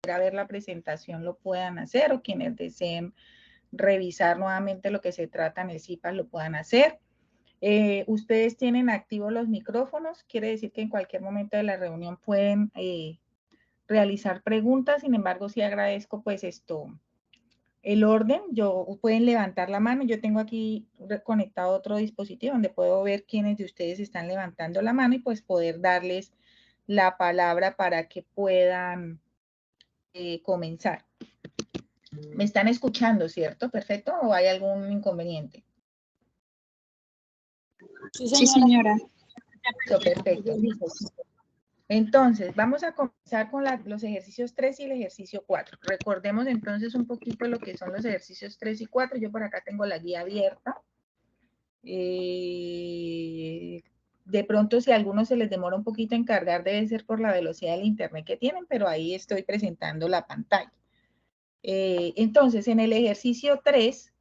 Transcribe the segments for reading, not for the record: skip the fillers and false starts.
volver a ver la presentación lo puedan hacer, o quienes deseen revisar nuevamente lo que se trata en el CIPAS lo puedan hacer. Ustedes tienen activos los micrófonos, quiere decir que en cualquier momento de la reunión pueden realizar preguntas. Sin embargo, sí agradezco pues el orden. Pueden levantar la mano. Yo tengo aquí conectado otro dispositivo donde puedo ver quiénes de ustedes están levantando la mano y pues poder darles la palabra para que puedan comenzar. ¿Me están escuchando, cierto? ¿Perfecto? ¿O hay algún inconveniente? Sí, señora. Perfecto. Entonces, vamos a comenzar con los ejercicios 3 y el ejercicio 4. Recordemos entonces un poquito lo que son los ejercicios 3 y 4. Yo por acá tengo la guía abierta. De pronto, si a algunos se les demora un poquito en cargar, debe ser por la velocidad del internet que tienen, pero ahí estoy presentando la pantalla. Entonces, en el ejercicio 3,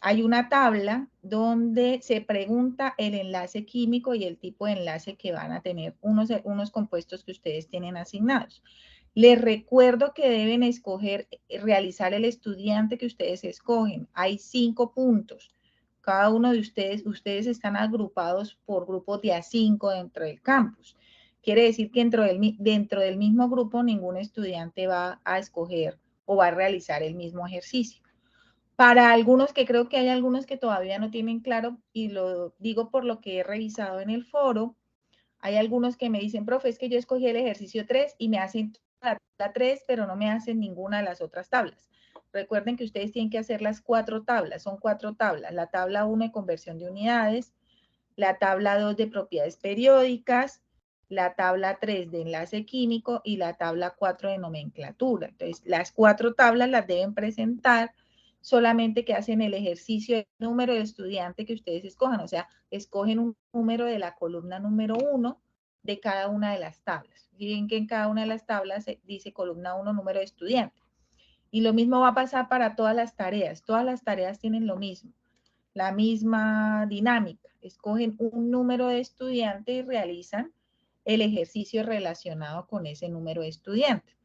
hay una tabla donde se pregunta el enlace químico y el tipo de enlace que van a tener unos compuestos que ustedes tienen asignados. Les recuerdo que deben escoger, realizar el estudiante que ustedes escogen. Hay 5 puntos. Cada uno de ustedes están agrupados por grupos de A5 dentro del campus. Quiere decir que dentro del mismo grupo ningún estudiante va a escoger o va a realizar el mismo ejercicio. Para algunos, que creo que hay algunos que todavía no tienen claro, y lo digo por lo que he revisado en el foro, hay algunos que me dicen, profe, es que yo escogí el ejercicio 3 y me hacen la tabla 3, pero no me hacen ninguna de las otras tablas. Recuerden que ustedes tienen que hacer las 4 tablas, son 4 tablas. La tabla 1 de conversión de unidades, la tabla 2 de propiedades periódicas, la tabla 3 de enlace químico y la tabla 4 de nomenclatura. Entonces, las 4 tablas las deben presentar, solamente que hacen el ejercicio del número de estudiante que ustedes escojan, o sea, escogen un número de la columna número 1 de cada una de las tablas. Y ven que en cada una de las tablas dice columna 1, número de estudiante. Y lo mismo va a pasar para todas las tareas tienen lo mismo, la misma dinámica. Escogen un número de estudiante y realizan el ejercicio relacionado con ese número de estudiante.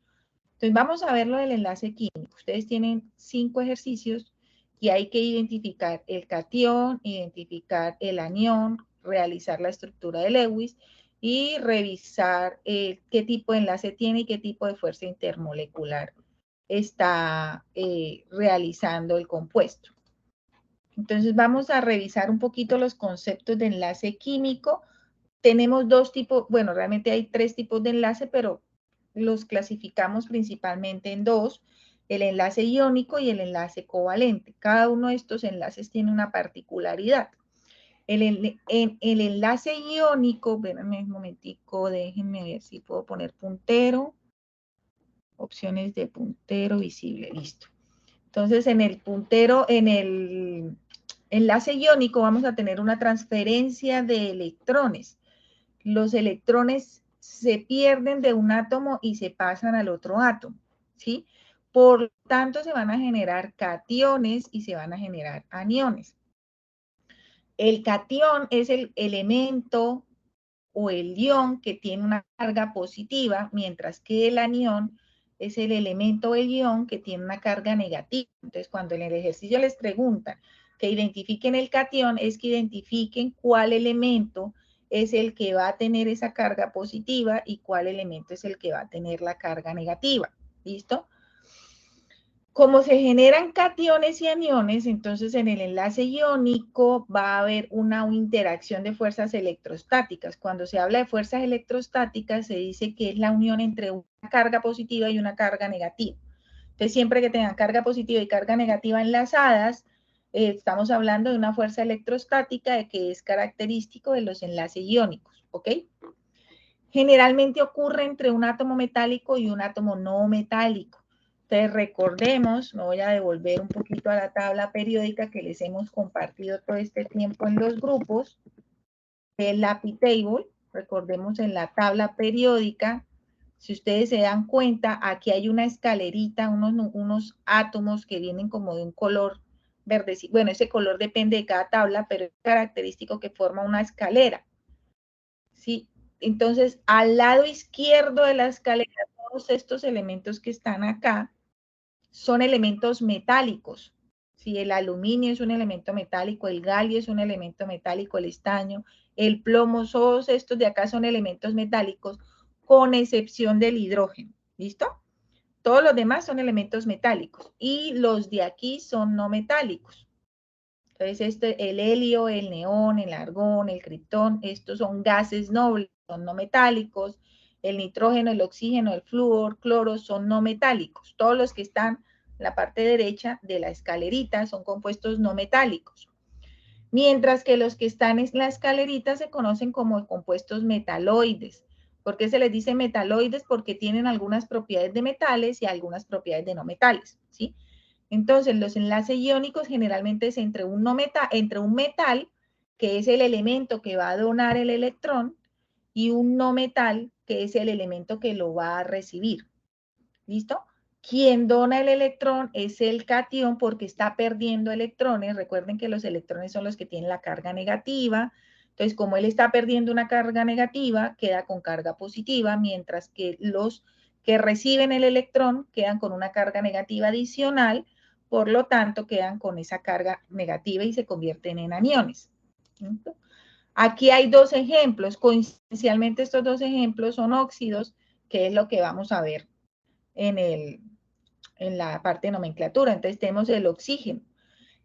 Entonces vamos a ver lo del enlace químico. Ustedes tienen 5 ejercicios y hay que identificar el catión, identificar el anión, realizar la estructura de Lewis y revisar qué tipo de enlace tiene y qué tipo de fuerza intermolecular está realizando el compuesto. Entonces vamos a revisar un poquito los conceptos de enlace químico. Tenemos 2 tipos, bueno, realmente hay 3 tipos de enlace, pero los clasificamos principalmente en 2, el enlace iónico y el enlace covalente. Cada uno de estos enlaces tiene una particularidad. El enlace iónico, espérenme un momentico, déjenme ver si puedo poner puntero, opciones de puntero visible, listo. Entonces, en el puntero, en el enlace iónico vamos a tener una transferencia de electrones. Los electrones se pierden de un átomo y se pasan al otro átomo, ¿sí? Por lo tanto, se van a generar cationes y se van a generar aniones. El catión es el elemento o el ion que tiene una carga positiva, mientras que el anión es el elemento o el ion que tiene una carga negativa. Entonces, cuando en el ejercicio les preguntan que identifiquen el catión, es que identifiquen cuál elemento es el que va a tener esa carga positiva y cuál elemento es el que va a tener la carga negativa. ¿Listo? Como se generan cationes y aniones, entonces en el enlace iónico va a haber una interacción de fuerzas electrostáticas. Cuando se habla de fuerzas electrostáticas, se dice que es la unión entre una carga positiva y una carga negativa. Entonces, siempre que tengan carga positiva y carga negativa enlazadas, estamos hablando de una fuerza electrostática que es característico de los enlaces iónicos, ¿ok? Generalmente ocurre entre un átomo metálico y un átomo no metálico. Entonces recordemos, me voy a devolver un poquito a la tabla periódica que les hemos compartido todo este tiempo en los grupos, el LAPI Table. Recordemos en la tabla periódica, si ustedes se dan cuenta, aquí hay una escalerita, unos átomos que vienen como de un color verde. Bueno, ese color depende de cada tabla, pero es característico que forma una escalera. ¿Sí? Entonces, al lado izquierdo de la escalera todos estos elementos que están acá son elementos metálicos. Si el aluminio es un elemento metálico, el galio es un elemento metálico, el estaño, el plomo, todos estos de acá son elementos metálicos, con excepción del hidrógeno. ¿Listo? Todos los demás son elementos metálicos y los de aquí son no metálicos. Entonces, el helio, el neón, el argón, el criptón, estos son gases nobles, son no metálicos. El nitrógeno, el oxígeno, el flúor, cloro son no metálicos. Todos los que están en la parte derecha de la escalerita son compuestos no metálicos. Mientras que los que están en la escalerita se conocen como compuestos metaloides. ¿Por qué se les dice metaloides? Porque tienen algunas propiedades de metales y algunas propiedades de no metales, ¿sí? Entonces, los enlaces iónicos generalmente es entre un metal, que es el elemento que va a donar el electrón, y un no metal, que es el elemento que lo va a recibir. ¿Listo? Quien dona el electrón es el catión porque está perdiendo electrones. Recuerden que los electrones son los que tienen la carga negativa. Entonces, como él está perdiendo una carga negativa, queda con carga positiva, mientras que los que reciben el electrón quedan con una carga negativa adicional, por lo tanto, quedan con esa carga negativa y se convierten en aniones. ¿Listo? Aquí hay dos ejemplos. Coincidencialmente, estos dos ejemplos son óxidos, que es lo que vamos a ver en la parte de nomenclatura. Entonces tenemos el oxígeno.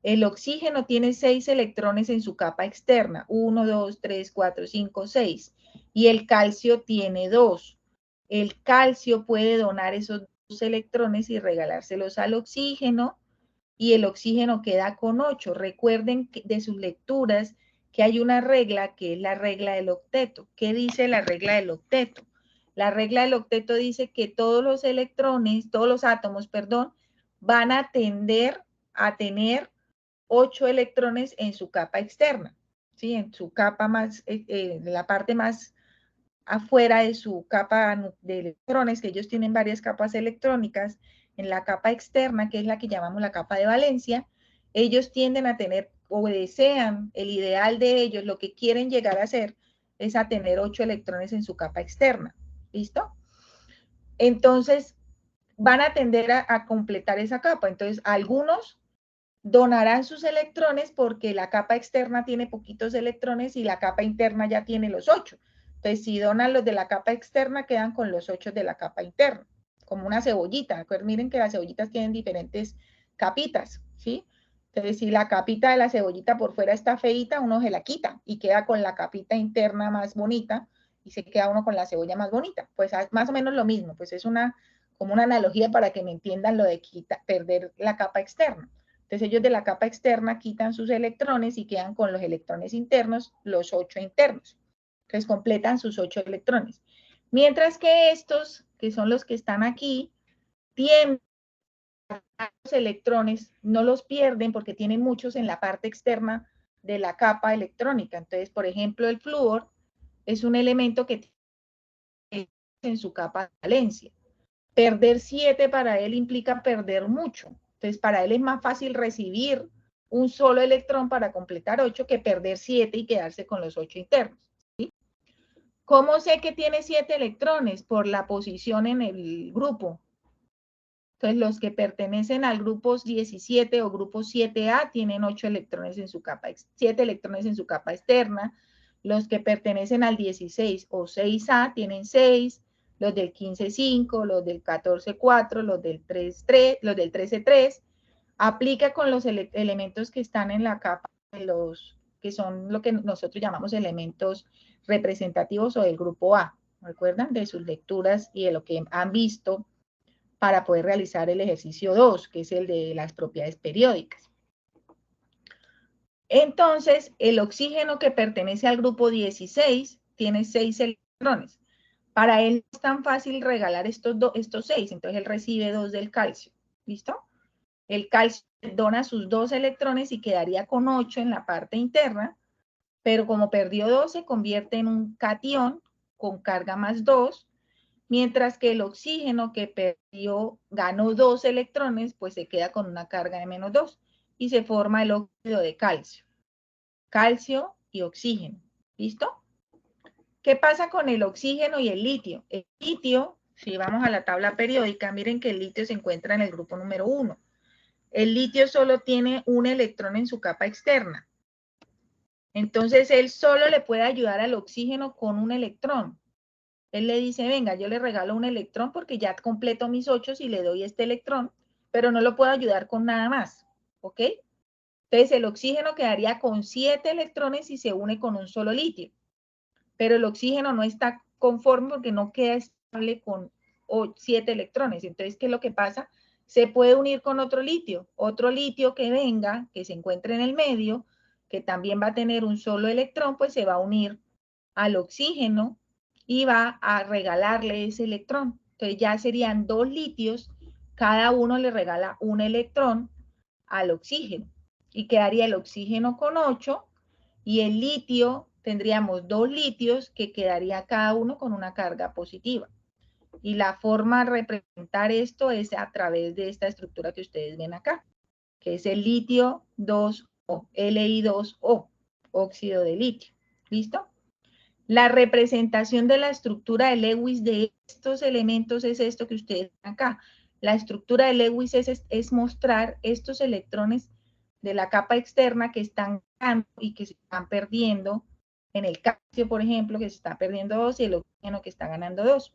El oxígeno tiene 6 electrones en su capa externa. 1, 2, 3, 4, 5, 6. Y el calcio tiene 2. El calcio puede donar esos 2 electrones y regalárselos al oxígeno. Y el oxígeno queda con 8. Recuerden de sus lecturas que hay una regla que es la regla del octeto. ¿Qué dice la regla del octeto? La regla del octeto dice que todos los electrones, todos los átomos, perdón, van a tender a tener 8 electrones en su capa externa, ¿sí? En su capa más, la parte más afuera de su capa de electrones, que ellos tienen varias capas electrónicas, en la capa externa, que es la que llamamos la capa de valencia, ellos tienden a tener o desean, el ideal de ellos, lo que quieren llegar a hacer, es a tener 8 electrones en su capa externa. ¿Listo? Entonces, van a tender a completar esa capa. Entonces, algunos donarán sus electrones porque la capa externa tiene poquitos electrones y la capa interna ya tiene los 8. Entonces, si donan los de la capa externa, quedan con los 8 de la capa interna, como una cebollita. Miren que las cebollitas tienen diferentes capitas, ¿sí? Entonces, si la capita de la cebollita por fuera está feita, uno se la quita y queda con la capita interna más bonita y se queda uno con la cebolla más bonita. Pues más o menos lo mismo, pues es como una analogía para que me entiendan lo de perder la capa externa. Entonces ellos de la capa externa quitan sus electrones y quedan con los electrones internos, los 8 internos. Entonces completan sus 8 electrones. Mientras que estos, que son los que están aquí, tienen los electrones, no los pierden porque tienen muchos en la parte externa de la capa electrónica. Entonces, por ejemplo, el flúor es un elemento que tiene en su capa de valencia. Perder 7 para él implica perder mucho. Entonces, para él es más fácil recibir un solo electrón para completar 8 que perder 7 y quedarse con los 8 internos. ¿Sí? ¿Cómo sé que tiene 7 electrones? Por la posición en el grupo. Entonces, los que pertenecen al grupo 17 o grupo 7A tienen 8 electrones en su capa, 7 electrones en su capa externa. Los que pertenecen al 16 o 6A tienen 6, los del 15-5, los del 14-4, los del 3-3, los del 13-3. Aplica con los elementos que están en la capa de los que son lo que nosotros llamamos elementos representativos o del grupo A. ¿Recuerdan? De sus lecturas y de lo que han visto para poder realizar el ejercicio 2, que es el de las propiedades periódicas. Entonces, el oxígeno que pertenece al grupo 16 tiene 6 electrones. Para él no es tan fácil regalar estos 6, entonces él recibe 2 del calcio. ¿Listo? El calcio dona sus 2 electrones y quedaría con 8 en la parte interna, pero como perdió 2, se convierte en un catión con carga más 2, mientras que el oxígeno que perdió, ganó 2 electrones, pues se queda con una carga de menos 2 y se forma el óxido de calcio. Calcio y oxígeno. ¿Listo? ¿Qué pasa con el oxígeno y el litio? El litio Si vamos a la tabla periódica, miren que el litio se encuentra en el grupo número 1. El litio solo tiene un electrón en su capa externa. Entonces, él solo le puede ayudar al oxígeno con un electrón. Él le dice, venga, yo le regalo un electrón porque ya completo mis 8 y le doy este electrón, pero no lo puedo ayudar con nada más, ¿ok? Entonces, el oxígeno quedaría con 7 electrones y se une con un solo litio. Pero el oxígeno no está conforme porque no queda estable con 7 electrones. Entonces, ¿qué es lo que pasa? Se puede unir con otro litio que venga, que se encuentre en el medio, que también va a tener un solo electrón, pues se va a unir al oxígeno y va a regalarle ese electrón. Entonces ya serían 2 litios, cada uno le regala un electrón al oxígeno y quedaría el oxígeno con 8 y el litio, tendríamos 2 litios que quedaría cada uno con una carga positiva. Y la forma de representar esto es a través de esta estructura que ustedes ven acá, que es el litio 2O, Li2O, óxido de litio. ¿Listo? La representación de la estructura de Lewis de estos elementos es esto que ustedes ven acá. La estructura de Lewis es mostrar estos electrones de la capa externa que están ganando y que se están perdiendo. En el calcio, por ejemplo, que se está perdiendo 2 y el oxígeno que está ganando 2.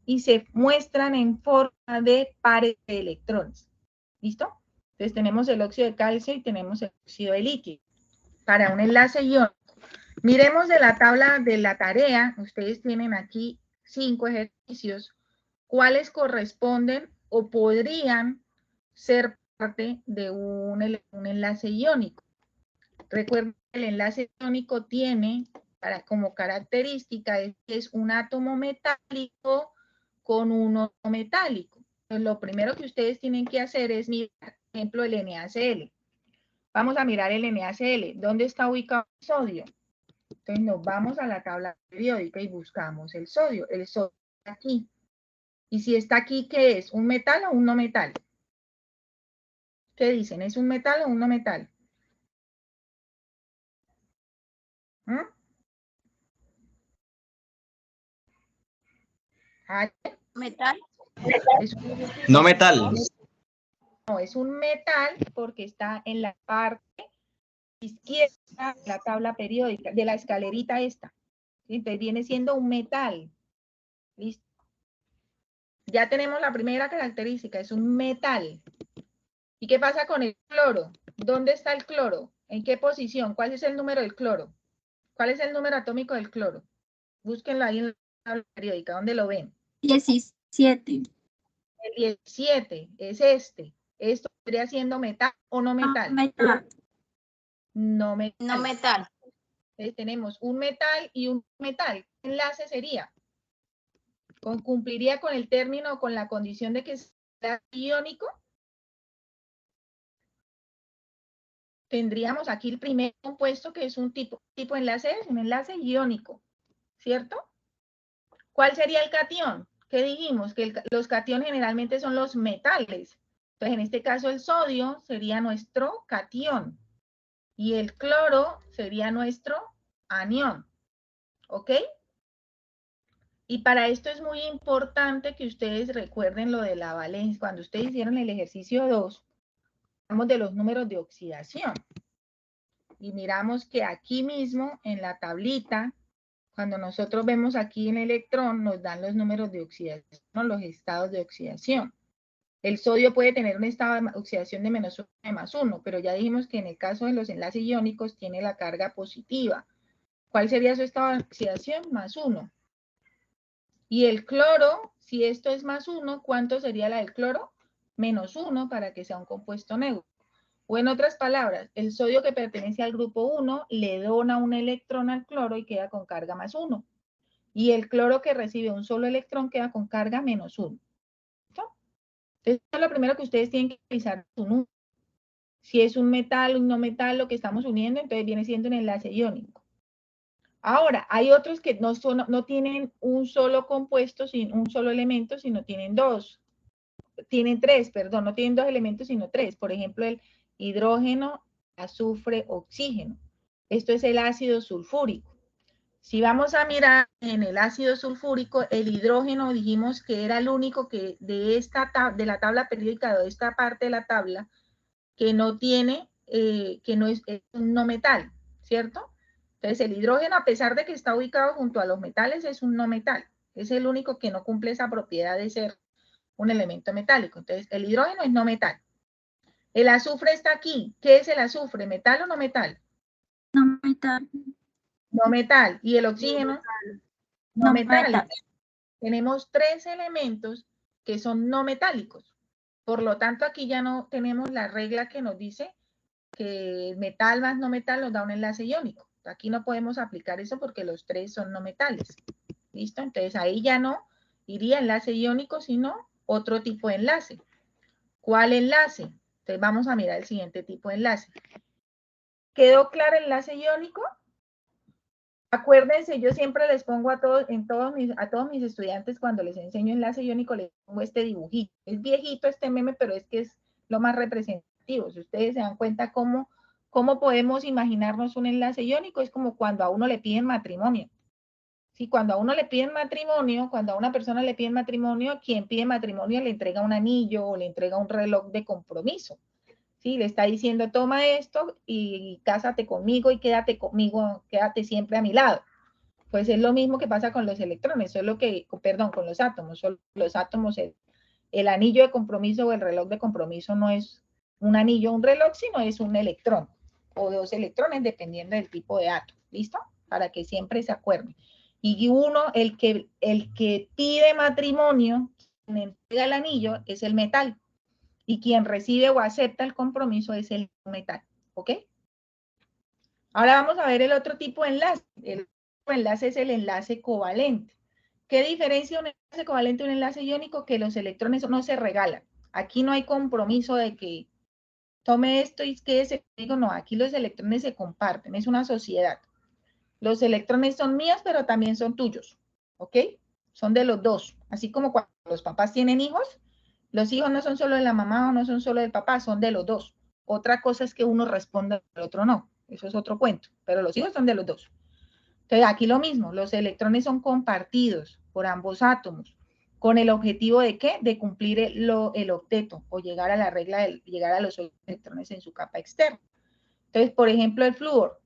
Y se muestran en forma de pares de electrones. ¿Listo? Entonces tenemos el óxido de calcio y tenemos el óxido de litio. Para un enlace iónico. Miremos de la tabla de la tarea, ustedes tienen aquí 5 ejercicios, cuáles corresponden o podrían ser parte de un enlace iónico. Recuerden que el enlace iónico tiene como característica es un átomo metálico con un no metálico. Entonces, lo primero que ustedes tienen que hacer es mirar, por ejemplo, el NaCl. Vamos a mirar el NaCl. ¿Dónde está ubicado el sodio? Entonces nos vamos a la tabla periódica y buscamos el sodio. El sodio está aquí. Y si está aquí, ¿qué es? ¿Un metal o un no metal? ¿Qué dicen? ¿Es un metal o un no metal? ¿Mm? Metal. No metal. No, es un metal porque está en la parte izquierda de la tabla periódica, de la escalerita esta. Entonces viene siendo un metal. ¿Listo? Ya tenemos la primera característica, es un metal. ¿Y qué pasa con el cloro? ¿Dónde está el cloro? ¿En qué posición? ¿Cuál es el número del cloro? ¿Cuál es el número atómico del cloro? Búsquenlo ahí en la tabla periódica. ¿Dónde lo ven? 17. El 17 es este. ¿Esto podría siendo metal o no metal? Metal. No metal. No metal. Entonces tenemos un metal y un metal. ¿Qué enlace sería? ¿Cumpliría con el término o con la condición de que sea iónico? Tendríamos aquí el primer compuesto que es un tipo de enlace, es un enlace iónico, ¿cierto? ¿Cuál sería el catión? ¿Qué dijimos? Que los cationes generalmente son los metales. Entonces, en este caso, el sodio sería nuestro catión y el cloro sería nuestro anión. ¿Ok? Y para esto es muy importante que ustedes recuerden lo de la valencia. Cuando ustedes hicieron el ejercicio 2, hablamos de los números de oxidación. Y miramos que aquí mismo, en la tablita, cuando nosotros vemos aquí en el electrón, nos dan los números de oxidación, los estados de oxidación. El sodio puede tener un estado de oxidación de -1 y +1, pero ya dijimos que en el caso de los enlaces iónicos tiene la carga positiva. ¿Cuál sería su estado de oxidación? +1. Y el cloro, si esto es +1, ¿cuánto sería la del cloro? -1 para que sea un compuesto neutro. O en otras palabras, el sodio que pertenece al grupo 1 le dona un electrón al cloro y queda con carga +1. Y el cloro que recibe un solo electrón queda con carga -1. ¿Listo? Entonces, eso es lo primero que ustedes tienen que revisar. Si es un metal o un no metal lo que estamos uniendo, entonces viene siendo un enlace iónico. Ahora, hay otros que no tienen un solo compuesto, un solo elemento, sino tienen tres, perdón, no tienen 2 elementos, sino 3. Por ejemplo, el hidrógeno, azufre, oxígeno. Esto es el ácido sulfúrico. Si vamos a mirar en el ácido sulfúrico, el hidrógeno dijimos que era el único que de la tabla periódica, de esta parte de la tabla, que no tiene, que no es un no metal, ¿cierto? Entonces el hidrógeno, a pesar de que está ubicado junto a los metales, es un no metal. Es el único que no cumple esa propiedad de ser un elemento metálico. Entonces el hidrógeno es no metal. El azufre está aquí. ¿Qué es el azufre? ¿Metal o no metal? No metal. No metal. ¿Y el oxígeno? No metal. Tenemos 3 elementos que son no metálicos. Por lo tanto, aquí ya no tenemos la regla que nos dice que metal más no metal nos da un enlace iónico. Aquí no podemos aplicar eso porque los 3 son no metales. ¿Listo? Entonces ahí ya no iría enlace iónico, sino otro tipo de enlace. ¿Cuál enlace? Entonces vamos a mirar el siguiente tipo de enlace. ¿Quedó claro el enlace iónico? Acuérdense, yo siempre les pongo a todos mis estudiantes cuando les enseño enlace iónico, les pongo este dibujito. Es viejito este meme, pero es que es lo más representativo. Si ustedes se dan cuenta cómo podemos imaginarnos un enlace iónico, es como cuando a uno le piden matrimonio. Sí, cuando a uno le piden matrimonio, cuando a una persona le piden matrimonio, quien pide matrimonio le entrega un anillo o le entrega un reloj de compromiso. Sí, le está diciendo, toma esto y cásate conmigo y quédate conmigo, quédate siempre a mi lado. Pues es lo mismo que pasa con los electrones, solo que, perdón, con los átomos. Solo los átomos, el anillo de compromiso o el reloj de compromiso no es un anillo o un reloj, sino es un electrón o 2 electrones, dependiendo del tipo de átomo. ¿Listo? Para que siempre se acuerden. Y uno, el que pide matrimonio, quien entrega el anillo, es el metal. Y quien recibe o acepta el compromiso es el metal. ¿Ok? Ahora vamos a ver el otro tipo de enlace. El otro enlace es el enlace covalente. ¿Qué diferencia un enlace covalente de un enlace iónico? Que los electrones no se regalan. Aquí no hay compromiso de que tome esto y quédese conmigo. No, aquí los electrones se comparten. Es una sociedad. Los electrones son míos, pero también son tuyos. ¿Ok? Son de los dos. Así como cuando los papás tienen hijos, los hijos no son solo de la mamá o no son solo del papá, son de los dos. Otra cosa es que uno responda, el otro no. Eso es otro cuento. Pero los hijos son de los dos. Entonces, aquí lo mismo. Los electrones son compartidos por ambos átomos. ¿Con el objetivo de qué? De cumplir el octeto o llegar a la regla de llegar a los electrones en su capa externa. Entonces, por ejemplo, el flúor.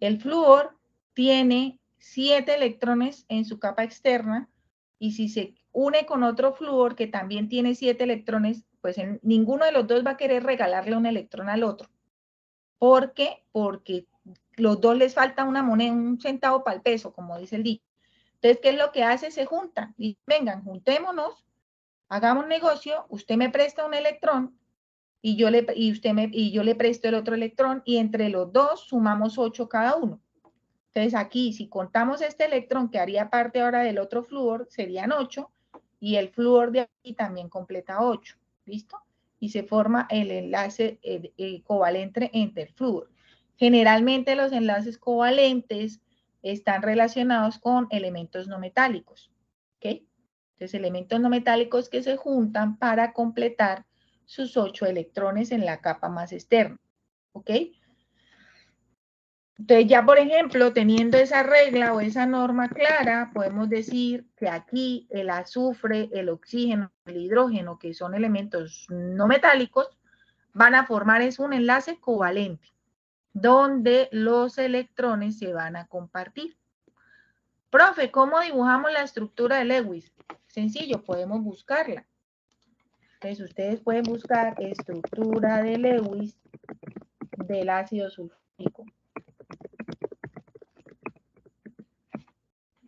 El flúor tiene 7 electrones en su capa externa y si se une con otro flúor que también tiene 7 electrones, pues ninguno de los dos va a querer regalarle un electrón al otro. ¿Por qué? Porque los dos les falta una moneda, un centavo para el peso, como dice el dicho. Entonces, ¿qué es lo que hace? Se juntan y vengan, juntémonos, hagamos negocio, usted me presta un electrón y yo le presto el otro electrón y entre los dos sumamos 8 cada uno. Entonces aquí, si contamos este electrón que haría parte ahora del otro flúor, serían 8 y el flúor de aquí también completa 8. ¿Listo? Y se forma el enlace covalente entre el flúor. Generalmente los enlaces covalentes están relacionados con elementos no metálicos. ¿Ok? Entonces, elementos no metálicos que se juntan para completar sus 8 electrones en la capa más externa. ¿Ok? Entonces, ya por ejemplo, teniendo esa regla o esa norma clara, podemos decir que aquí el azufre, el oxígeno, el hidrógeno, que son elementos no metálicos, van a formar un enlace covalente, donde los electrones se van a compartir. Profe, ¿cómo dibujamos la estructura de Lewis? Sencillo, podemos buscarla. Entonces, ustedes pueden buscar estructura de Lewis del ácido sulfúrico.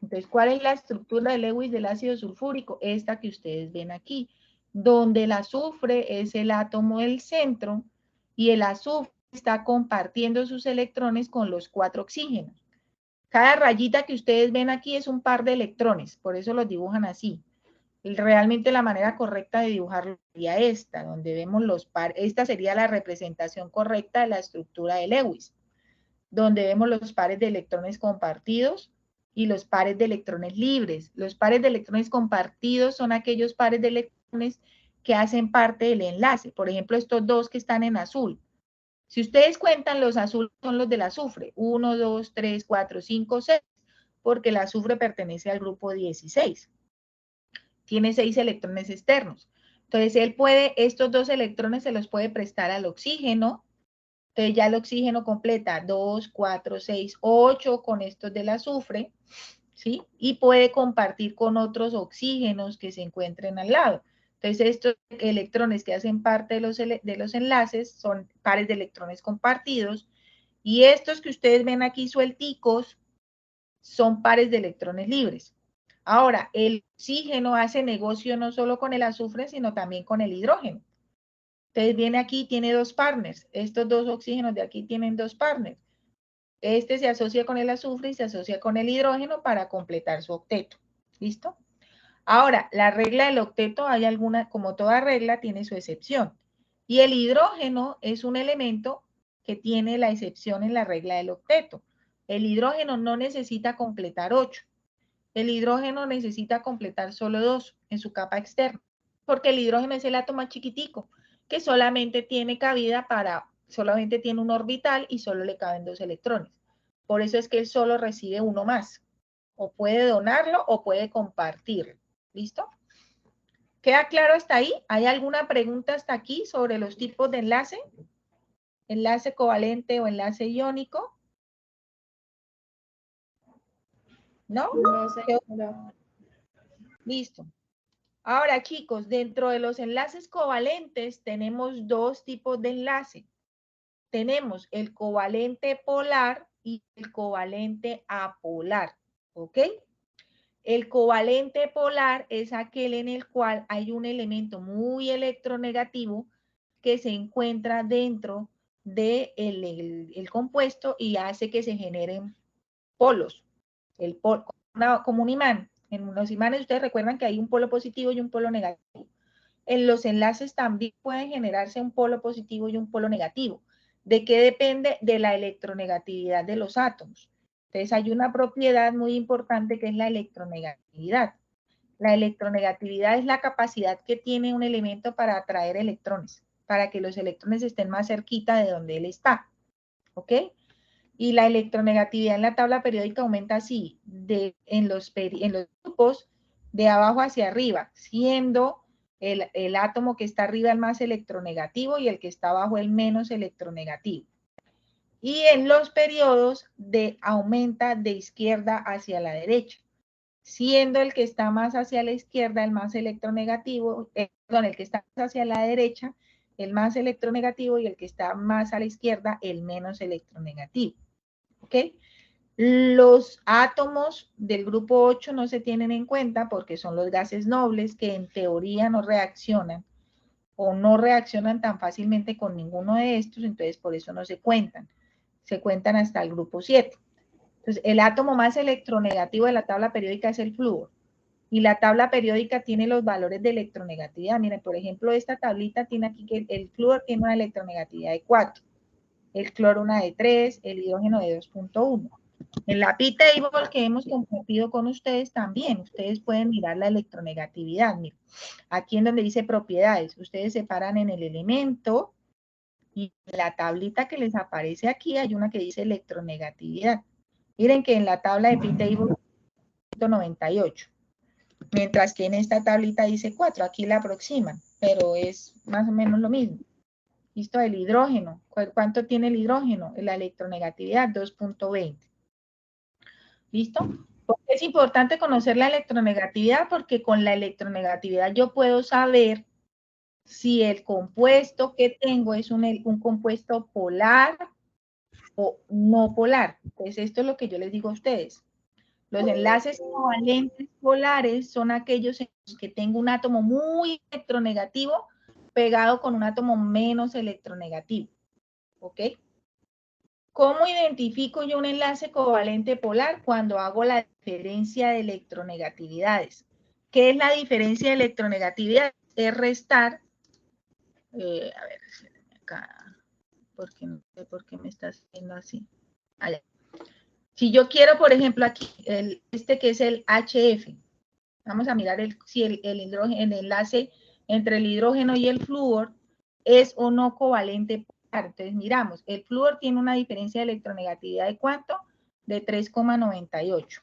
Entonces, ¿cuál es la estructura de Lewis del ácido sulfúrico? Esta que ustedes ven aquí, donde el azufre es el átomo del centro y el azufre está compartiendo sus electrones con los 4 oxígenos. Cada rayita que ustedes ven aquí es un par de electrones, por eso los dibujan así. Realmente la manera correcta de dibujarlo sería esta, donde vemos los pares. Esta sería la representación correcta de la estructura de Lewis, donde vemos los pares de electrones compartidos y los pares de electrones libres. Los pares de electrones compartidos son aquellos pares de electrones que hacen parte del enlace. Por ejemplo, estos dos que están en azul. Si ustedes cuentan, los azules son los del azufre. 1, 2, 3, 4, 5, 6. porque el azufre pertenece al grupo 16. Tiene 6 electrones externos. Entonces, él puede, estos 2 electrones se los puede prestar al oxígeno. Entonces, ya el oxígeno completa 2, 4, 6, 8 con estos del azufre, ¿sí? Y puede compartir con otros oxígenos que se encuentren al lado. Entonces, estos electrones que hacen parte de los enlaces son pares de electrones compartidos. Y estos que ustedes ven aquí suelticos son pares de electrones libres. Ahora, el oxígeno hace negocio no solo con el azufre, sino también con el hidrógeno. Entonces viene aquí, tiene 2 partners. Estos 2 oxígenos de aquí tienen 2 partners. Este se asocia con el azufre y se asocia con el hidrógeno para completar su octeto. ¿Listo? Ahora, la regla del octeto, hay alguna, como toda regla, tiene su excepción. Y el hidrógeno es un elemento que tiene la excepción en la regla del octeto. El hidrógeno no necesita completar 8. El hidrógeno necesita completar solo 2 en su capa externa, porque el hidrógeno es el átomo más chiquitico, que solamente tiene cabida solamente tiene un orbital y solo le caben 2 electrones. Por eso es que él solo recibe uno más. O puede donarlo o puede compartirlo. ¿Listo? ¿Queda claro hasta ahí? ¿Hay alguna pregunta hasta aquí sobre los tipos de enlace? ¿Enlace covalente o enlace iónico? ¿No? No, señora. Listo. Ahora, chicos, dentro de los enlaces covalentes tenemos 2 tipos de enlace. Tenemos el covalente polar y el covalente apolar, ¿ok? El covalente polar es aquel en el cual hay un elemento muy electronegativo que se encuentra dentro del compuesto y hace que se generen polos. Como un imán. En los imanes ustedes recuerdan que hay un polo positivo y un polo negativo. En los enlaces también pueden generarse un polo positivo y un polo negativo. ¿De qué depende? De la electronegatividad de los átomos. Entonces hay una propiedad muy importante que es la electronegatividad. La electronegatividad es la capacidad que tiene un elemento para atraer electrones, para que los electrones estén más cerquita de donde él está. ¿Ok? Y la electronegatividad en la tabla periódica aumenta así, en los grupos de abajo hacia arriba, siendo el átomo que está arriba el más electronegativo y el que está abajo el menos electronegativo. Y en los periodos aumenta de izquierda hacia la derecha, siendo el que está más hacia la izquierda el más electronegativo, el que está más hacia la derecha el más electronegativo y el que está más a la izquierda el menos electronegativo. ¿Ok? Los átomos del grupo 8 no se tienen en cuenta porque son los gases nobles que en teoría no reaccionan o no reaccionan tan fácilmente con ninguno de estos, entonces por eso no se cuentan. Se cuentan hasta el grupo 7. Entonces, el átomo más electronegativo de la tabla periódica es el flúor. Y la tabla periódica tiene los valores de electronegatividad. Miren, por ejemplo, esta tablita tiene aquí que el flúor tiene una electronegatividad de 4, el cloro una de 3, el hidrógeno de 2.1. En la P-Table que hemos compartido con ustedes también, ustedes pueden mirar la electronegatividad. Miren, aquí en donde dice propiedades, ustedes separan en el elemento y en la tablita que les aparece aquí hay una que dice electronegatividad. Miren que en la tabla de P-Table 98, mientras que en esta tablita dice 4, aquí la aproximan, pero es más o menos lo mismo. ¿Listo? El hidrógeno, ¿cuánto tiene el hidrógeno? La electronegatividad 2.20. ¿Listo? Porque es importante conocer la electronegatividad porque con la electronegatividad yo puedo saber si el compuesto que tengo es un compuesto polar o no polar. Pues esto es lo que yo les digo a ustedes. Los enlaces covalentes polares son aquellos en los que tengo un átomo muy electronegativo pegado con un átomo menos electronegativo. ¿Ok? ¿Cómo identifico yo un enlace covalente polar? Cuando hago la diferencia de electronegatividades. ¿Qué es la diferencia de electronegatividad? Es restar, a ver, acá, porque no sé por qué me está haciendo así. Allá. Si yo quiero, por ejemplo, aquí, este que es el HF, vamos a mirar si el enlace entre el hidrógeno y el flúor es o no covalente polar. Entonces miramos, el flúor tiene una diferencia de electronegatividad de ¿cuánto? De 3,98.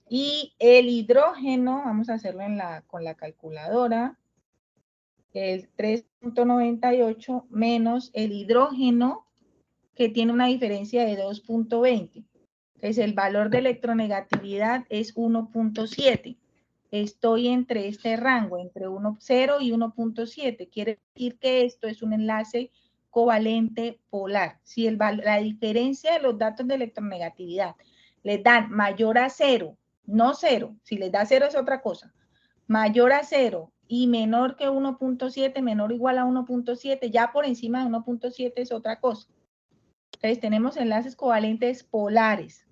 Y el hidrógeno, vamos a hacerlo con la calculadora, el 3.98 menos el hidrógeno, que tiene una diferencia de 2.20. Entonces, el valor de electronegatividad es 1.7. Estoy entre este rango, entre 0 y 1.7. Quiere decir que esto es un enlace covalente polar. Si la diferencia de los datos de electronegatividad les dan mayor a 0, no 0, si les da 0 es otra cosa, mayor a 0 y menor que 1.7, menor o igual a 1.7, ya por encima de 1.7 es otra cosa. Entonces tenemos enlaces covalentes polares.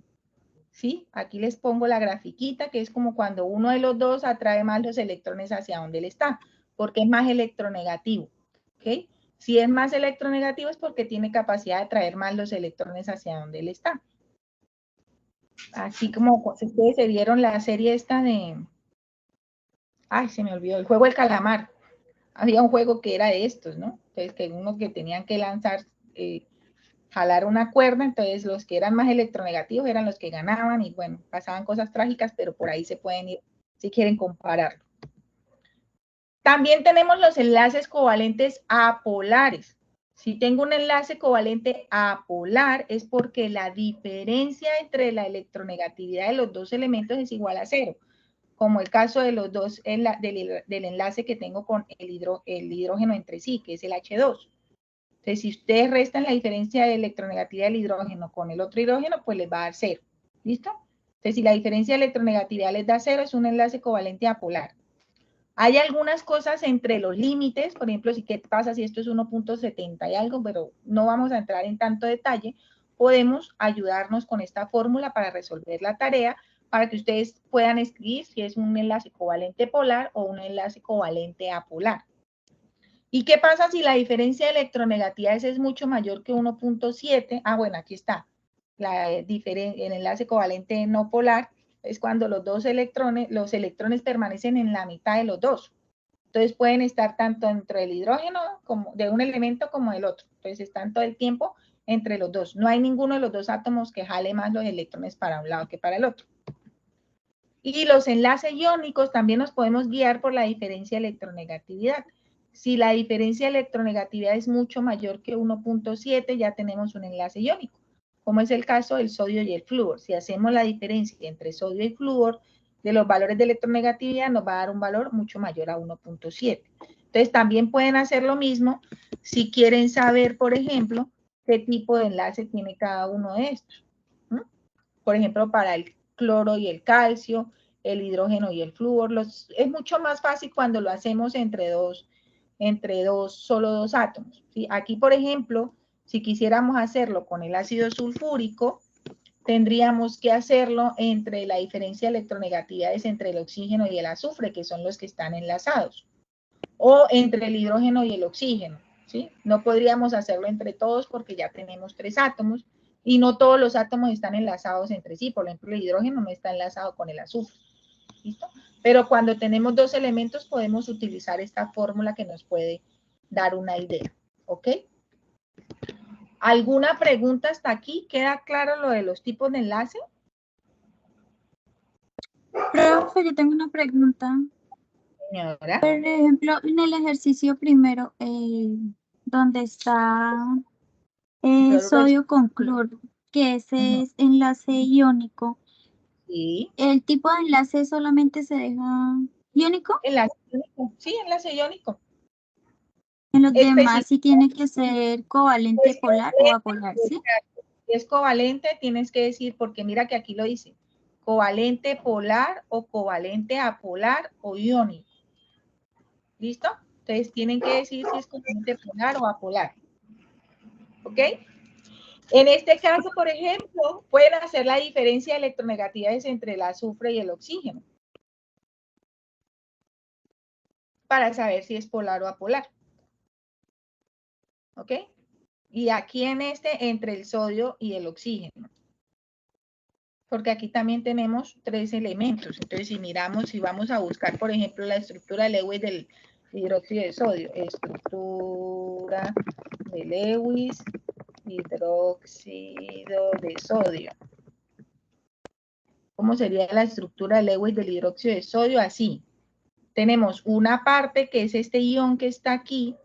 ¿Sí? Aquí les pongo la grafiquita, que es como cuando uno de los dos atrae más los electrones hacia donde él está, porque es más electronegativo. ¿Ok? Si es más electronegativo es porque tiene capacidad de atraer más los electrones hacia donde él está. Así como ustedes se vieron la serie esta de... Ay, se me olvidó, el juego del calamar. Había un juego que era de estos, ¿no? Entonces, que uno que tenían que lanzar, jalar una cuerda, entonces los que eran más electronegativos eran los que ganaban y bueno, pasaban cosas trágicas, pero por ahí se pueden ir si quieren compararlo. También tenemos los enlaces covalentes apolares. Si tengo un enlace covalente apolar es porque la diferencia entre la electronegatividad de los dos elementos es igual a 0, como el caso de los dos del enlace que tengo con el hidrógeno entre sí, que es el H2. Entonces, si ustedes restan la diferencia de electronegatividad del hidrógeno con el otro hidrógeno, pues les va a dar 0. ¿Listo? Entonces, si la diferencia de electronegatividad les da 0, es un enlace covalente apolar. Hay algunas cosas entre los límites, por ejemplo, si qué pasa si esto es 1.70 y algo, pero no vamos a entrar en tanto detalle. Podemos ayudarnos con esta fórmula para resolver la tarea, para que ustedes puedan escribir si es un enlace covalente polar o un enlace covalente apolar. ¿Y qué pasa si la diferencia de electronegatividades es mucho mayor que 1.7? Ah, bueno, aquí está. El enlace covalente no polar es cuando los electrones permanecen en la mitad de los dos. Entonces pueden estar tanto entre el hidrógeno como de un elemento como del otro. Entonces están todo el tiempo entre los dos. No hay ninguno de los dos átomos que jale más los electrones para un lado que para el otro. Y los enlaces iónicos también nos podemos guiar por la diferencia de electronegatividad. Si la diferencia de electronegatividad es mucho mayor que 1.7, ya tenemos un enlace iónico, como es el caso del sodio y el flúor. Si hacemos la diferencia entre sodio y flúor de los valores de electronegatividad, nos va a dar un valor mucho mayor a 1.7. Entonces, también pueden hacer lo mismo si quieren saber, por ejemplo, qué tipo de enlace tiene cada uno de estos. Por ejemplo, para el cloro y el calcio, el hidrógeno y el flúor. Es mucho más fácil cuando lo hacemos solo dos átomos. ¿Sí? Aquí, por ejemplo, si quisiéramos hacerlo con el ácido sulfúrico, tendríamos que hacerlo entre la diferencia de electronegatividades entre el oxígeno y el azufre, que son los que están enlazados, o entre el hidrógeno y el oxígeno. ¿Sí? No podríamos hacerlo entre todos porque ya tenemos 3 átomos y no todos los átomos están enlazados entre sí. Por ejemplo, el hidrógeno no está enlazado con el azufre. ¿Listo? Pero cuando tenemos 2 elementos podemos utilizar esta fórmula que nos puede dar una idea. ¿Ok? ¿Alguna pregunta hasta aquí? ¿Queda claro lo de los tipos de enlace? Profe, yo tengo una pregunta. Señora. Por ejemplo, en el ejercicio primero, donde está sodio con cloro, que ese es enlace iónico. Sí. ¿El tipo de enlace solamente se deja iónico? Enlace iónico. Sí, enlace iónico. En los demás sí tiene que ser covalente polar o apolar, ¿sí? Si es covalente, tienes que decir, porque mira que aquí lo dice, covalente polar o covalente apolar o iónico. ¿Listo? Entonces tienen que decir si es covalente polar o apolar. ¿Ok? En este caso, por ejemplo, pueden hacer la diferencia de electronegatividades entre el azufre y el oxígeno para saber si es polar o apolar. ¿Ok? Y aquí en este, entre el sodio y el oxígeno. Porque aquí también tenemos 3 elementos. Entonces, si miramos, si vamos a buscar, por ejemplo, la estructura de Lewis del hidróxido de sodio. Estructura de Lewis, hidróxido de sodio. ¿Cómo sería la estructura de Lewis del hidróxido de sodio? Así. Tenemos una parte que es este ion que está aquí,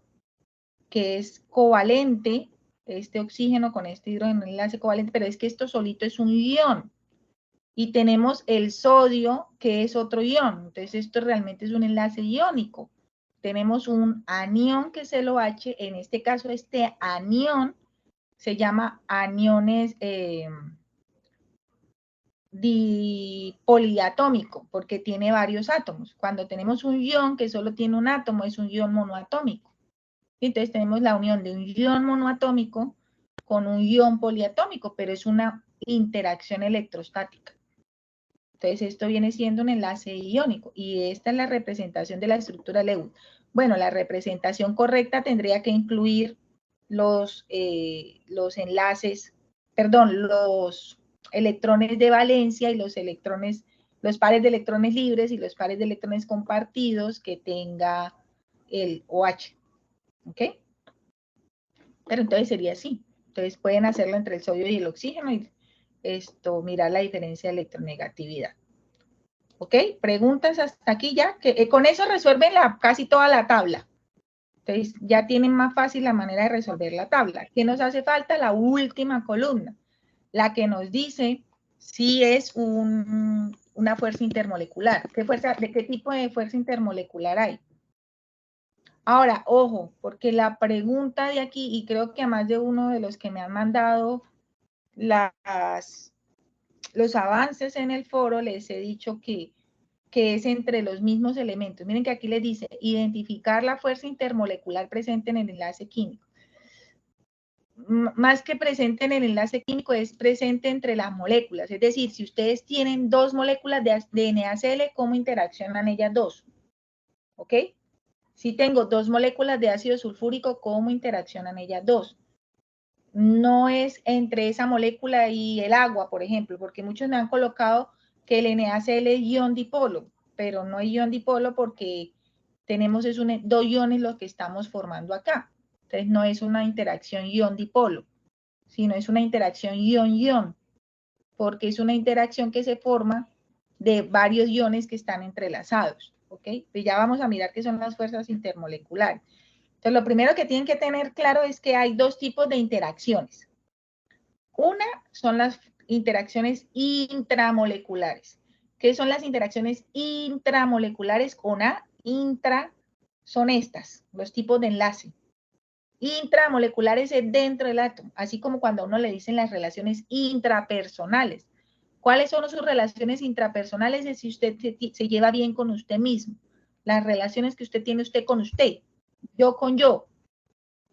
que es covalente, este oxígeno con este hidrógeno enlace covalente, pero es que esto solito es un ion. Y tenemos el sodio, que es otro ion. Entonces, esto realmente es un enlace iónico. Tenemos un anión, que es el OH. En este caso, este anión se llama aniones poliatómico, porque tiene varios átomos. Cuando tenemos un ion que solo tiene un átomo, es un ion monoatómico. Entonces, tenemos la unión de un ion monoatómico con un ion poliatómico, pero es una interacción electrostática. Entonces, esto viene siendo un enlace iónico y esta es la representación de la estructura Lewis. Bueno, la representación correcta tendría que incluir los enlaces, perdón, los electrones de valencia y los electrones, los pares de electrones libres y los pares de electrones compartidos que tenga el OH. ¿Ok? Pero entonces sería así. Entonces pueden hacerlo entre el sodio y el oxígeno y mirar la diferencia de electronegatividad. ¿Ok? Preguntas hasta aquí ya, que con eso resuelven casi toda la tabla. Entonces ya tienen más fácil la manera de resolver la tabla. ¿Qué nos hace falta? La última columna, la que nos dice si es una fuerza intermolecular. ¿De qué tipo de fuerza intermolecular hay? Ahora, ojo, porque la pregunta de aquí, y creo que a más de uno de los que me han mandado los avances en el foro, les he dicho que es entre los mismos elementos. Miren que aquí les dice, identificar la fuerza intermolecular presente en el enlace químico. Más que presente en el enlace químico, es presente entre las moléculas. Es decir, si ustedes tienen dos moléculas de NaCl, ¿cómo interaccionan ellas dos? ¿Ok? Si tengo dos moléculas de ácido sulfúrico, ¿cómo interaccionan ellas dos? No es entre esa molécula y el agua, por ejemplo, porque muchos me han colocado que el NaCl es ion dipolo, pero no es ion dipolo porque tenemos dos iones los que estamos formando acá. Entonces no es una interacción ion-dipolo, sino es una interacción ion-ion, porque es una interacción que se forma de varios iones que están entrelazados. ¿Ok? Pues ya vamos a mirar qué son las fuerzas intermoleculares. Entonces, lo primero que tienen que tener claro es que hay dos tipos de interacciones. Una son las interacciones intramoleculares. ¿Qué son las interacciones intramoleculares con A? Intra son estas, los tipos de enlace. Intramoleculares es dentro del átomo, así como cuando a uno le dicen las relaciones intrapersonales. ¿Cuáles son sus relaciones intrapersonales? Es si usted se lleva bien con usted mismo. Las relaciones que usted tiene usted con usted, yo con yo.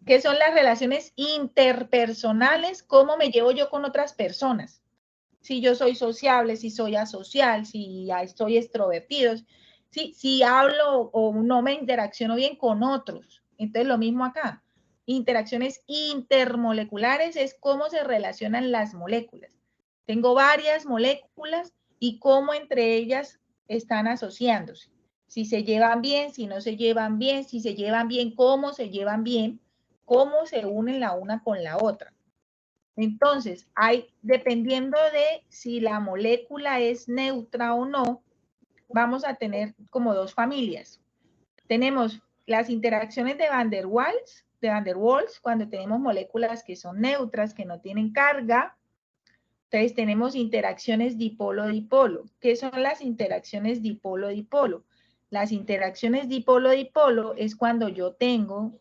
¿Qué son las relaciones interpersonales? ¿Cómo me llevo yo con otras personas? Si yo soy sociable, si soy asocial, si soy extrovertido, si hablo o no me interacciono bien con otros. Entonces, lo mismo acá. Interacciones intermoleculares es cómo se relacionan las moléculas. Tengo varias moléculas y cómo entre ellas están asociándose. Si se llevan bien, si no se llevan bien, si se llevan bien, cómo se llevan bien, cómo se unen la una con la otra. Entonces, dependiendo de si la molécula es neutra o no, vamos a tener como dos familias. Tenemos las interacciones de Van der Waals, cuando tenemos moléculas que son neutras, que no tienen carga. Entonces, tenemos interacciones dipolo-dipolo. ¿Qué son las interacciones dipolo-dipolo? Las interacciones dipolo-dipolo es cuando yo tengo,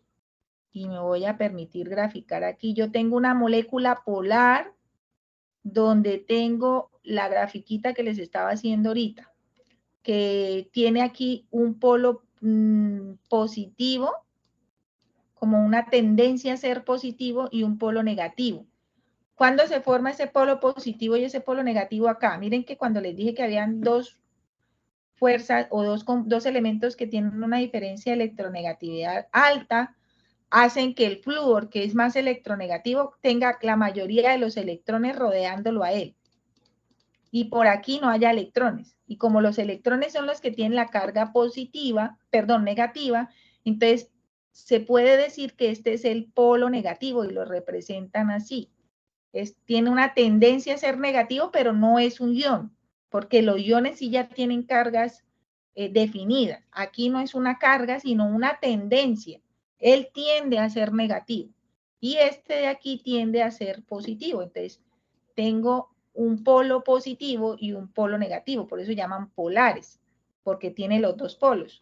y me voy a permitir graficar aquí, yo tengo una molécula polar donde tengo la grafiquita que les estaba haciendo ahorita, que tiene aquí un polo positivo, como una tendencia a ser positivo, y un polo negativo. ¿Cuándo se forma ese polo positivo y ese polo negativo acá? Miren que cuando les dije que habían dos fuerzas o dos elementos que tienen una diferencia de electronegatividad alta, hacen que el flúor, que es más electronegativo, tenga la mayoría de los electrones rodeándolo a él. Y por aquí no haya electrones. Y como los electrones son los que tienen la carga negativa, entonces se puede decir que este es el polo negativo y lo representan así. Tiene una tendencia a ser negativo, pero no es un ion. porque los iones sí ya tienen cargas definidas. Aquí no es una carga, sino una tendencia. Él tiende a ser negativo y este de aquí tiende a ser positivo. Entonces, tengo un polo positivo y un polo negativo, por eso llaman polares, porque tiene los dos polos.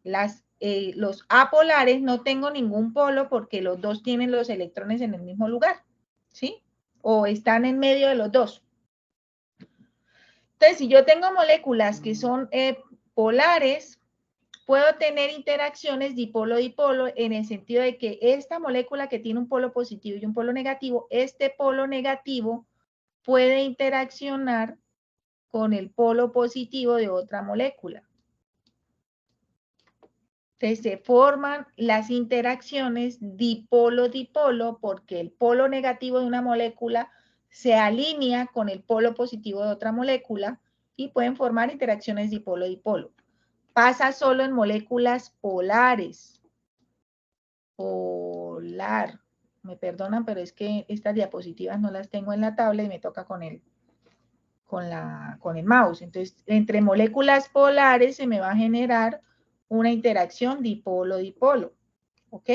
Los apolares no tengo ningún polo porque los dos tienen los electrones en el mismo lugar, ¿sí? O están en medio de los dos. Entonces, si yo tengo moléculas que son polares, puedo tener interacciones dipolo-dipolo en el sentido de que esta molécula que tiene un polo positivo y un polo negativo, este polo negativo puede interaccionar con el polo positivo de otra molécula. Entonces se forman las interacciones dipolo-dipolo porque el polo negativo de una molécula se alinea con el polo positivo de otra molécula y pueden formar interacciones dipolo-dipolo. Pasa solo en moléculas polares. Polar. Me perdonan, pero es que estas diapositivas no las tengo en la tabla y me toca con el mouse. Entonces, entre moléculas polares se me va a generar una interacción dipolo-dipolo. ¿Ok?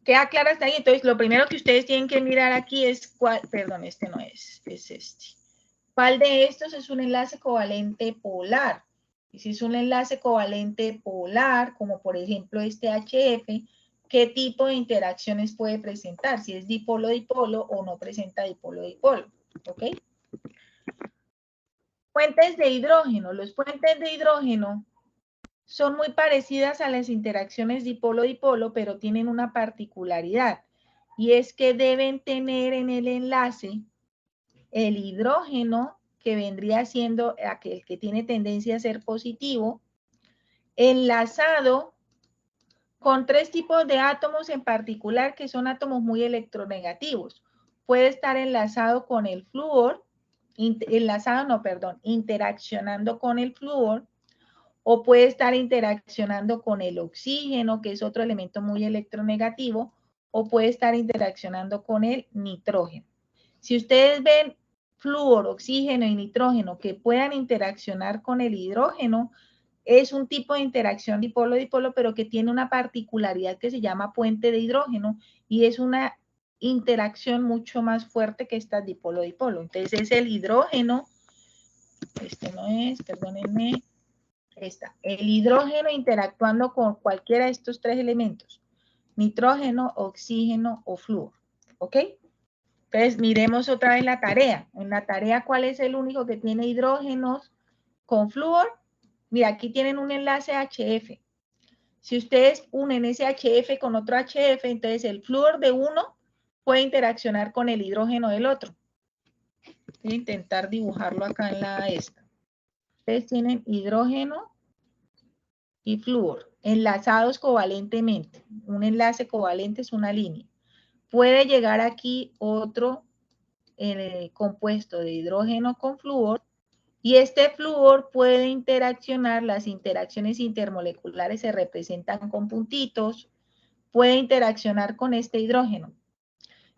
¿Queda claro hasta ahí? Entonces, lo primero que ustedes tienen que mirar aquí es cuál, perdón, este no es, es este. ¿Cuál de estos es un enlace covalente polar? Y si es un enlace covalente polar, como por ejemplo este HF, ¿qué tipo de interacciones puede presentar? Si es dipolo-dipolo o no presenta dipolo-dipolo. ¿Ok? Puentes de hidrógeno. Los puentes de hidrógeno son muy parecidas a las interacciones dipolo-dipolo, pero tienen una particularidad. Y es que deben tener en el enlace el hidrógeno, que vendría siendo aquel que tiene tendencia a ser positivo, enlazado con tres tipos de átomos en particular, que son átomos muy electronegativos. Puede estar enlazado con el flúor, interaccionando con el flúor, o puede estar interaccionando con el oxígeno, que es otro elemento muy electronegativo, o puede estar interaccionando con el nitrógeno. Si ustedes ven flúor, oxígeno y nitrógeno que puedan interaccionar con el hidrógeno, es un tipo de interacción dipolo-dipolo, pero que tiene una particularidad que se llama puente de hidrógeno y es una interacción mucho más fuerte que esta dipolo-dipolo. Entonces es el hidrógeno, este no es, perdónenme, el hidrógeno interactuando con cualquiera de estos tres elementos, nitrógeno, oxígeno o flúor, ¿ok? Entonces miremos otra vez la tarea. En la tarea, ¿cuál es el único que tiene hidrógenos con flúor? Mira, aquí tienen un enlace HF. Si ustedes unen ese HF con otro HF, entonces el flúor de uno puede interaccionar con el hidrógeno del otro. Voy a intentar dibujarlo acá en la esta. Ustedes tienen hidrógeno y flúor enlazados covalentemente. Un enlace covalente es una línea. Puede llegar aquí otro compuesto de hidrógeno con flúor y este flúor puede interaccionar, las interacciones intermoleculares se representan con puntitos, puede interaccionar con este hidrógeno.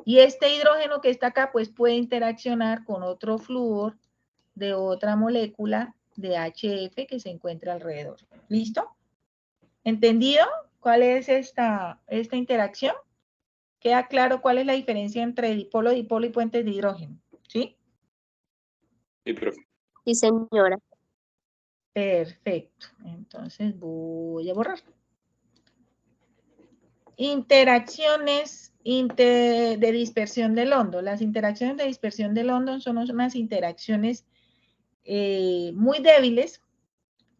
Y este hidrógeno que está acá, pues puede interaccionar con otro flúor de otra molécula de HF que se encuentra alrededor. ¿Listo? ¿Entendido cuál es esta interacción? ¿Queda claro cuál es la diferencia entre dipolo, dipolo y puentes de hidrógeno? ¿Sí? Sí, profe. Sí, señora. Perfecto. Entonces voy a borrar. Interacciones de dispersión de London. Las interacciones de dispersión de London son unas interacciones muy débiles,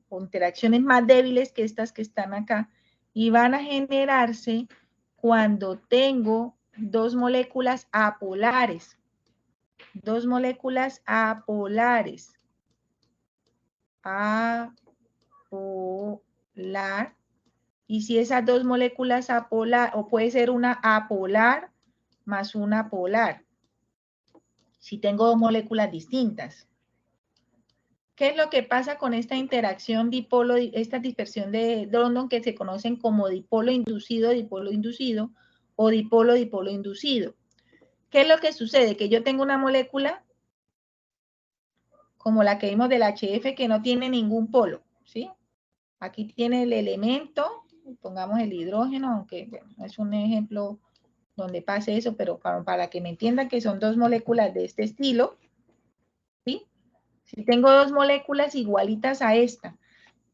o interacciones más débiles que estas que están acá, y van a generarse cuando tengo dos moléculas apolares. Dos moléculas apolares. Apolar. Y si esas dos moléculas apolar, o puede ser una apolar más una polar. Si tengo dos moléculas distintas. ¿Qué es lo que pasa con esta interacción dipolo, esta dispersión de London que se conocen como dipolo inducido o dipolo inducido? ¿Qué es lo que sucede? Que yo tengo una molécula como la que vimos del HF, que no tiene ningún polo, ¿sí? Aquí tiene el elemento, pongamos el hidrógeno, aunque bueno, es un ejemplo donde pase eso, pero para que me entiendan que son dos moléculas de este estilo, ¿sí? Si tengo dos moléculas igualitas a esta,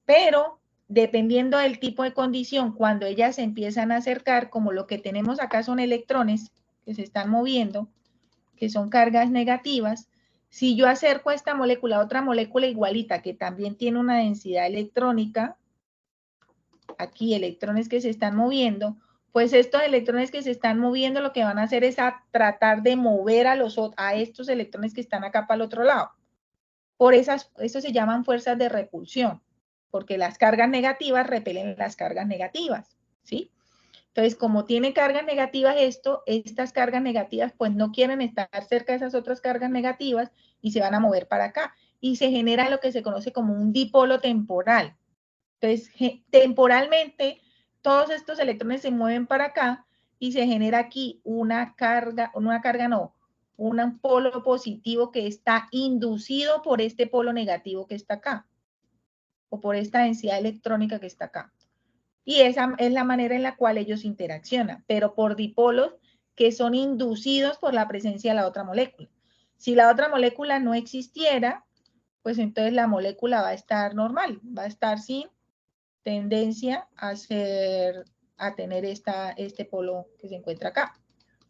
pero dependiendo del tipo de condición, cuando ellas se empiezan a acercar, como lo que tenemos acá son electrones que se están moviendo, que son cargas negativas, si yo acerco a esta molécula a otra molécula igualita que también tiene una densidad electrónica, aquí electrones que se están moviendo, pues estos electrones que se están moviendo lo que van a hacer es a tratar de mover a estos electrones que están acá para el otro lado. Por eso se llaman fuerzas de repulsión, porque las cargas negativas repelen las cargas negativas, ¿sí? Entonces, como tiene cargas negativas estas cargas negativas pues no quieren estar cerca de esas otras cargas negativas y se van a mover para acá. Y se genera lo que se conoce como un dipolo temporal. Entonces, temporalmente, todos estos electrones se mueven para acá y se genera aquí un polo positivo que está inducido por este polo negativo que está acá, o por esta densidad electrónica que está acá. Y esa es la manera en la cual ellos interaccionan, pero por dipolos que son inducidos por la presencia de la otra molécula. Si la otra molécula no existiera, pues entonces la molécula va a estar normal, va a estar sin tendencia a tener este polo que se encuentra acá,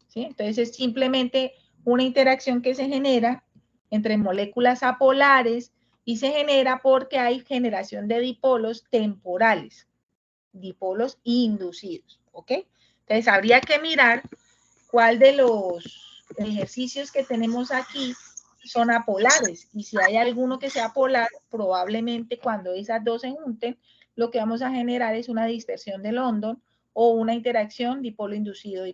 ¿sí? Entonces es simplemente una interacción que se genera entre moléculas apolares y se genera porque hay generación de dipolos temporales, dipolos inducidos, ¿ok? Entonces habría que mirar cuál de los ejercicios que tenemos aquí son apolares, y si hay alguno que sea polar, probablemente cuando esas dos se junten, lo que vamos a generar es una dispersión de London o una interacción dipolo inducido.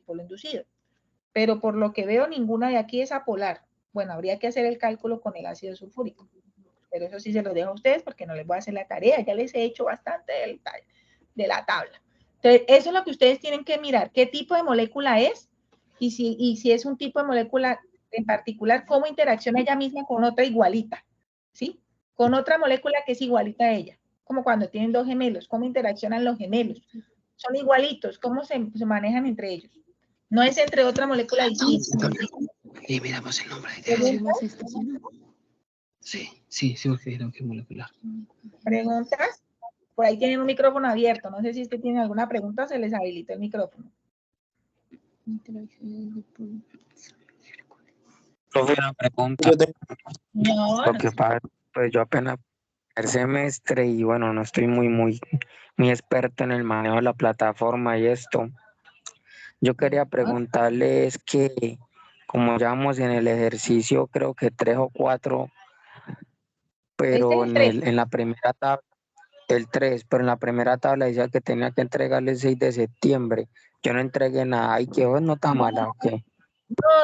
Pero por lo que veo, ninguna de aquí es apolar. Bueno, habría que hacer el cálculo con el ácido sulfúrico, pero eso sí se lo dejo a ustedes porque no les voy a hacer la tarea, ya les he hecho bastante de la tabla. Entonces, eso es lo que ustedes tienen que mirar, qué tipo de molécula es y si es un tipo de molécula en particular, cómo interacciona ella misma con otra igualita, ¿sí? Con otra molécula que es igualita a ella, como cuando tienen dos gemelos, cómo interaccionan los gemelos. Son igualitos, cómo se manejan entre ellos. No es entre otra molécula distinta. Y miramos el nombre de Sí, porque dijeron que es molecular. ¿Preguntas? Por ahí tienen un micrófono abierto. No sé si usted tiene alguna pregunta, se les habilita el micrófono. Profe, una pregunta. No, Porque pues yo apenas el semestre y bueno, no estoy muy experto en el manejo de la plataforma y esto. Yo quería preguntarles que, como ya vamos en el ejercicio, creo que 3 o 4, pero en la primera tabla, el 3, pero en la primera tabla decía que tenía que entregarle el 6 de septiembre. Yo no entregué nada. ¿Y que no está mala o qué?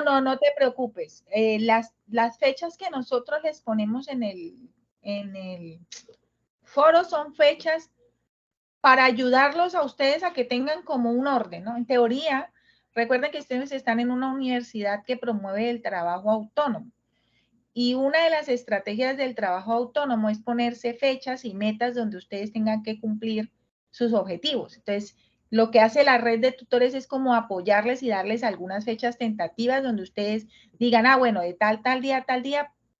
No te preocupes. Las fechas que nosotros les ponemos en el foro son fechas para ayudarlos a ustedes a que tengan como un orden, ¿no? En teoría, recuerden que ustedes están en una universidad que promueve el trabajo autónomo. Y una de las estrategias del trabajo autónomo es ponerse fechas y metas donde ustedes tengan que cumplir sus objetivos. Entonces, lo que hace la red de tutores es como apoyarles y darles algunas fechas tentativas donde ustedes digan, bueno, de tal día,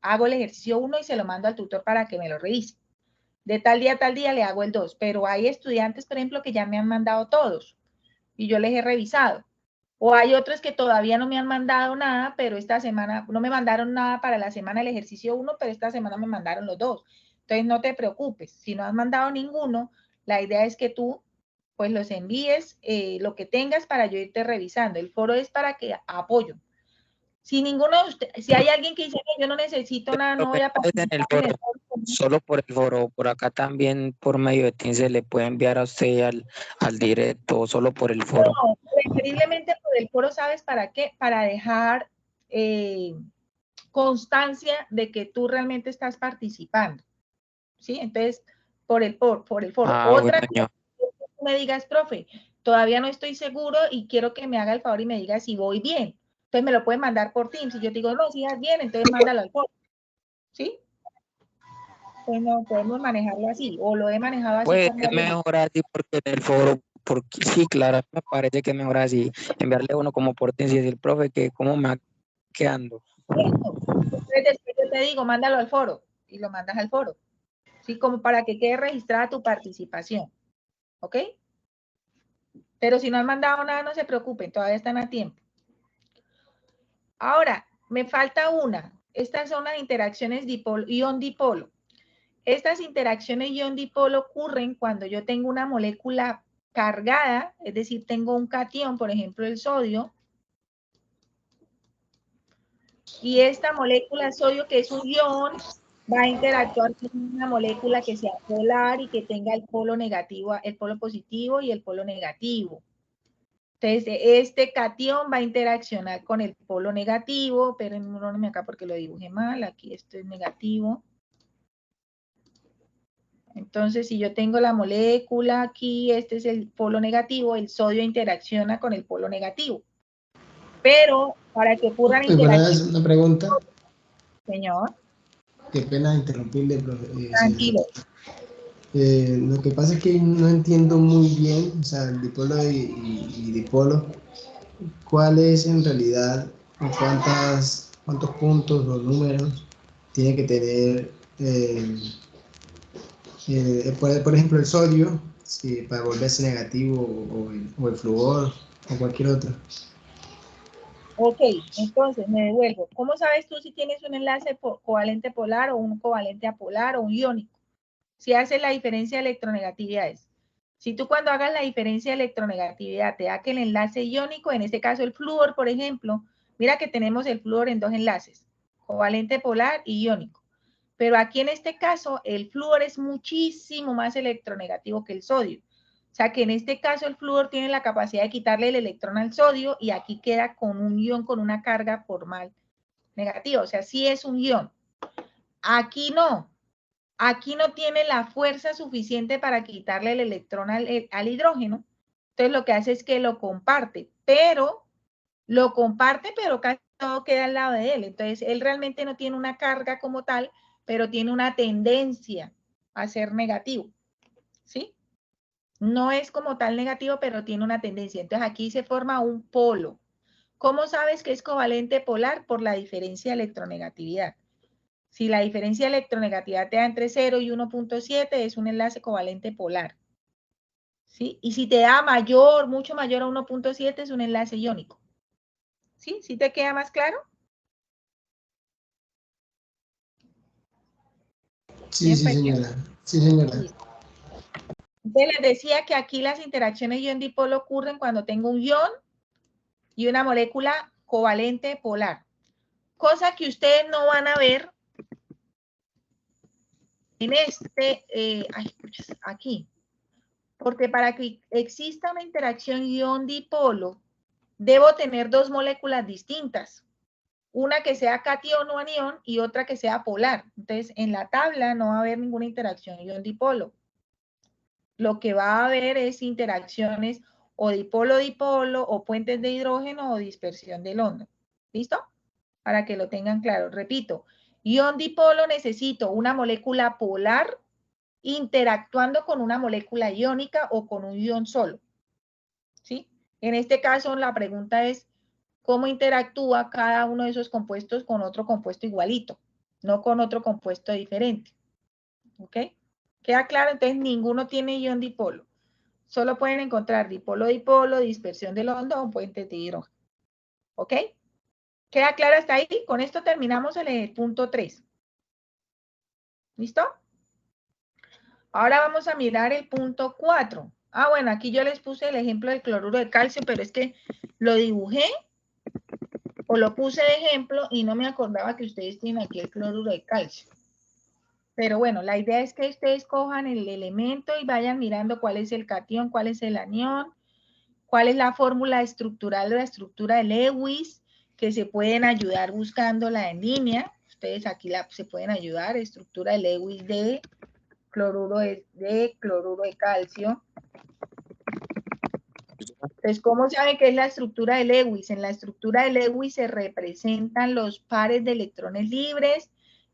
hago el ejercicio 1 y se lo mando al tutor para que me lo revise. De tal día le hago el 2. Pero hay estudiantes, por ejemplo, que ya me han mandado todos y yo les he revisado. O hay otros que todavía no me han mandado nada, pero esta semana no me mandaron nada para la semana del ejercicio 1, pero esta semana me mandaron los 2. Entonces no te preocupes, si no has mandado ninguno, la idea es que tú pues los envíes lo que tengas para yo irte revisando. El foro es para que apoyo. Si ninguno de ustedes, si hay alguien que dice que yo no necesito nada, no voy a participar en el foro. Solo por el foro, por acá también por medio de Teams se le puede enviar a usted al directo, solo por el foro. No, preferiblemente por el foro, ¿sabes para qué? Para dejar constancia de que tú realmente estás participando, ¿sí? Entonces, por el foro. Otra cosa que tú me digas, profe, todavía no estoy seguro y quiero que me haga el favor y me diga si voy bien. Entonces me lo pueden mandar por Teams. Y yo te digo, no, si vas bien, entonces mándalo al foro, ¿sí? Pues no podemos manejarlo así, o lo he manejado así Pues con es varios. mejor así porque en el foro, porque sí, claro, me parece que es mejor así, enviarle uno como por ti y decir, profe, que cómo me va quedando. Eso. Entonces después yo te digo, mándalo al foro, y lo mandas al foro, ¿sí? Como para que quede registrada tu participación, ¿ok? Pero si no han mandado nada, no se preocupen, todavía están a tiempo. Ahora, me falta una. Estas son las interacciones ion-dipolo. Estas interacciones ion-dipolo ocurren cuando yo tengo una molécula cargada, es decir, tengo un catión, por ejemplo, el sodio, y esta molécula sodio, que es un ion, va a interactuar con una molécula que sea polar y que tenga el polo negativo, el polo positivo y el polo negativo. Entonces, este catión va a interaccionar con el polo negativo, pero no acá porque lo dibujé mal, aquí esto es negativo. Entonces, si yo tengo la molécula aquí, este es el polo negativo, el sodio interacciona con el polo negativo. Pero para que ocurran interacciones... Una pregunta. Señor. Qué pena interrumpirle, profe. Tranquilo. Lo que pasa es que no entiendo muy bien, o sea, el dipolo y dipolo, cuál es en realidad, o cuántos puntos o números tiene que tener, por ejemplo, el sodio, si, para volverse negativo, o el flúor, o cualquier otro. Ok, entonces me devuelvo. ¿Cómo sabes tú si tienes un enlace covalente polar o un covalente apolar o un iónico? Si haces la diferencia de electronegatividades. Si tú cuando hagas la diferencia de electronegatividad te da que el enlace iónico, en este caso el flúor, por ejemplo, mira que tenemos el flúor en dos enlaces, covalente polar y iónico. Pero aquí en este caso el flúor es muchísimo más electronegativo que el sodio. O sea que en este caso el flúor tiene la capacidad de quitarle el electrón al sodio y aquí queda con un ion con una carga formal negativa. O sea, sí es un ion. Aquí no. Aquí no tiene la fuerza suficiente para quitarle el electrón al hidrógeno. Entonces lo que hace es que lo comparte, pero casi todo queda al lado de él. Entonces él realmente no tiene una carga como tal, pero tiene una tendencia a ser negativo. ¿Sí? No es como tal negativo, pero tiene una tendencia. Entonces aquí se forma un polo. ¿Cómo sabes que es covalente polar? Por la diferencia de electronegatividad. Si la diferencia de electronegatividad te da entre 0 y 1.7, es un enlace covalente polar. ¿Sí? Y si te da mayor, mucho mayor a 1.7, es un enlace iónico. ¿Sí? ¿Sí te queda más claro? Sí, sí, señora. Sí, señora. Entonces les decía que aquí las interacciones ion-dipolo ocurren cuando tengo un ion y una molécula covalente polar. Cosa que ustedes no van a ver en aquí. Porque para que exista una interacción ion-dipolo, debo tener dos moléculas distintas. Una que sea catión o anión y otra que sea polar. Entonces, en la tabla no va a haber ninguna interacción ion-dipolo. Lo que va a haber es interacciones o dipolo-dipolo o puentes de hidrógeno o dispersión del onda. ¿Listo? Para que lo tengan claro. Repito, ion-dipolo necesito una molécula polar interactuando con una molécula iónica o con un ion solo. ¿Sí? En este caso, la pregunta es, ¿cómo interactúa cada uno de esos compuestos con otro compuesto igualito? No con otro compuesto diferente. ¿Ok? ¿Queda claro? Entonces, ninguno tiene ion dipolo. Solo pueden encontrar dipolo-dipolo, dispersión del onda o puentes de hidrógeno. ¿Ok? ¿Queda claro hasta ahí? Con esto terminamos el punto 3. ¿Listo? Ahora vamos a mirar el punto 4. Ah, bueno, aquí yo les puse el ejemplo del cloruro de calcio, pero es que lo dibujé o lo puse de ejemplo y no me acordaba que ustedes tienen aquí el cloruro de calcio. Pero bueno, la idea es que ustedes cojan el elemento y vayan mirando cuál es el catión, cuál es el anión, cuál es la fórmula estructural de la estructura de Lewis, que se pueden ayudar buscándola en línea. Ustedes aquí se pueden ayudar, estructura de Lewis de cloruro de calcio. Entonces, ¿cómo saben qué es la estructura de Lewis? En la estructura de Lewis se representan los pares de electrones libres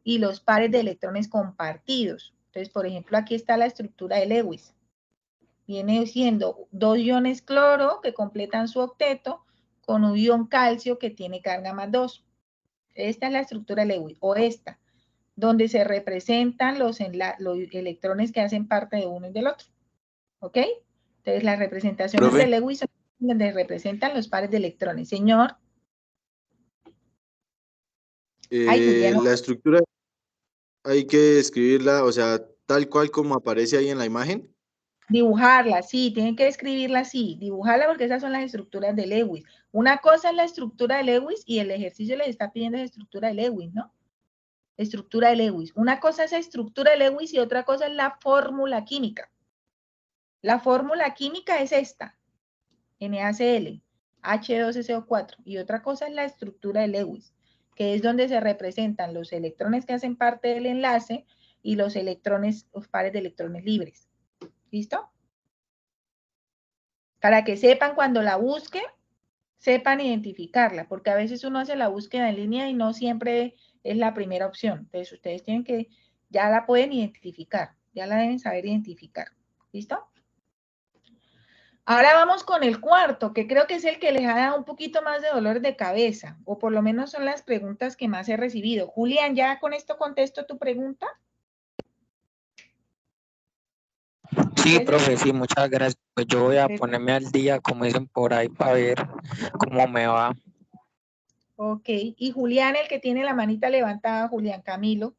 y los pares de electrones compartidos. Entonces, por ejemplo, aquí está la estructura de Lewis. Viene siendo 2 iones cloro que completan su octeto con un ion calcio que tiene carga más 2. Esta es la estructura de Lewis, o esta, donde se representan los electrones que hacen parte de uno y del otro. ¿Ok? Entonces, las representaciones Profe. de Lewis son donde representan los pares de electrones. Señor. Julián. La estructura hay que escribirla, o sea, tal cual como aparece ahí en la imagen. Dibujarla, sí, tienen que escribirla así, dibujarla porque esas son las estructuras de Lewis. Una cosa es la estructura de Lewis y el ejercicio les está pidiendo esa estructura de Lewis, ¿no? Estructura de Lewis. Una cosa es la estructura de Lewis y otra cosa es la fórmula química. La fórmula química es esta, NaCl, H2SO4, y otra cosa es la estructura de Lewis, que es donde se representan los electrones que hacen parte del enlace y los electrones, los pares de electrones libres. ¿Listo? Para que sepan cuando la busquen, sepan identificarla, porque a veces uno hace la búsqueda en línea y no siempre es la primera opción. Entonces ustedes tienen que, ya la pueden identificar, ya la deben saber identificar. ¿Listo? Ahora vamos con el cuarto, que creo que es el que les ha dado un poquito más de dolor de cabeza, o por lo menos son las preguntas que más he recibido. Julián, ¿ya con esto contesto tu pregunta? Sí, profe, sí, muchas gracias. Pues yo voy a ponerme al día, como dicen por ahí, para ver cómo me va. Ok, y Julián, el que tiene la manita levantada, Julián Camilo,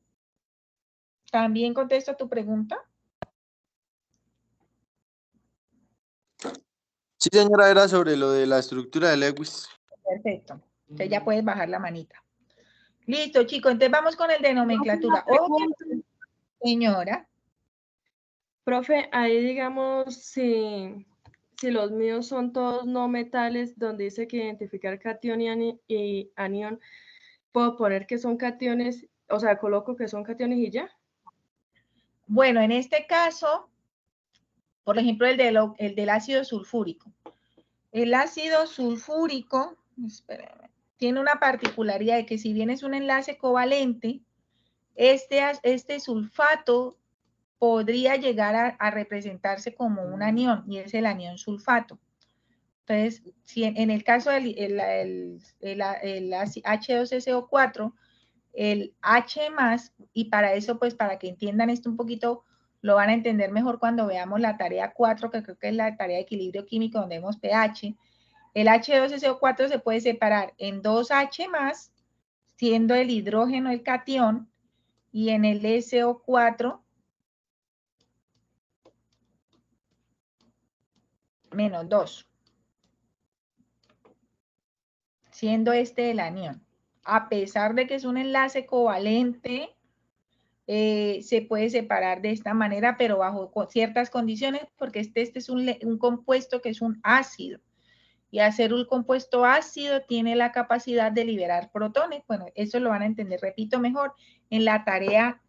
¿también contesto tu pregunta? Sí, señora, era sobre lo de la estructura de Lewis. Perfecto, entonces ya puedes bajar la manita. Listo, chicos, entonces vamos con el de nomenclatura. Ojo, señora. Profe, ahí digamos, si los míos son todos no metales, donde dice que identificar catión y anión, ¿puedo poner que son cationes, o sea, coloco que son cationes y ya? Bueno, en este caso, por ejemplo, el del ácido sulfúrico. El ácido sulfúrico, espérenme, tiene una particularidad de que si bien es un enlace covalente, este sulfato podría llegar a representarse como un anión, y es el anión sulfato. Entonces, si en el caso del H2SO4, el H más, y para eso, pues para que entiendan esto un poquito, lo van a entender mejor cuando veamos la tarea 4, que creo que es la tarea de equilibrio químico, donde vemos pH. El H2SO4 se puede separar en 2H más, siendo el hidrógeno el catión, y en el SO4 menos 2, siendo este el anión. A pesar de que es un enlace covalente, se puede separar de esta manera, pero bajo ciertas condiciones, porque este es un compuesto que es un ácido. Y hacer un compuesto ácido tiene la capacidad de liberar protones. Bueno, eso lo van a entender, repito, mejor en la tarea,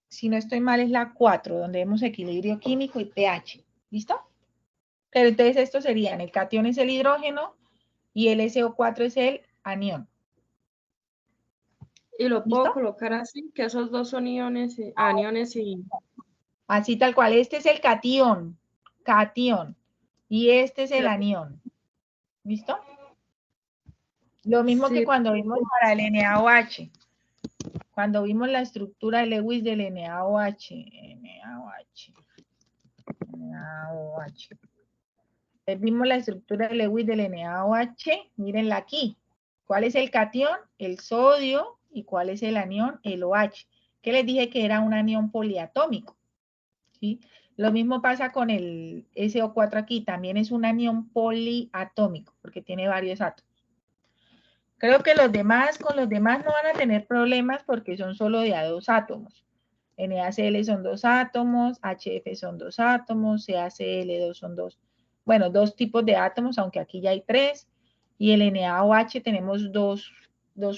si no estoy mal, es la 4, donde vemos equilibrio químico y pH. ¿Listo? Pero entonces estos serían, el catión es el hidrógeno y el SO4 es el anión. Y lo puedo ¿Listo? colocar así, que esos dos son iones, aniones y... Así tal cual, este es el catión, y este es el anión. ¿Listo? Lo mismo Sí. que cuando vimos para el NaOH. Cuando vimos la estructura de Lewis del NaOH. Vimos la estructura de Lewis del NaOH. Mírenla aquí. ¿Cuál es el catión? El sodio. ¿Y cuál es el anión? El OH. Que les dije que era un anión poliatómico. ¿Sí? Lo mismo pasa con el SO4 aquí. También es un anión poliatómico porque tiene varios átomos. Creo que con los demás no van a tener problemas porque son solo de a 2 átomos. NaCl son 2 átomos, HF son 2 átomos, CaCl2 son 2. Bueno, 2 tipos de átomos, aunque aquí ya hay 3. Y el NaOH tenemos dos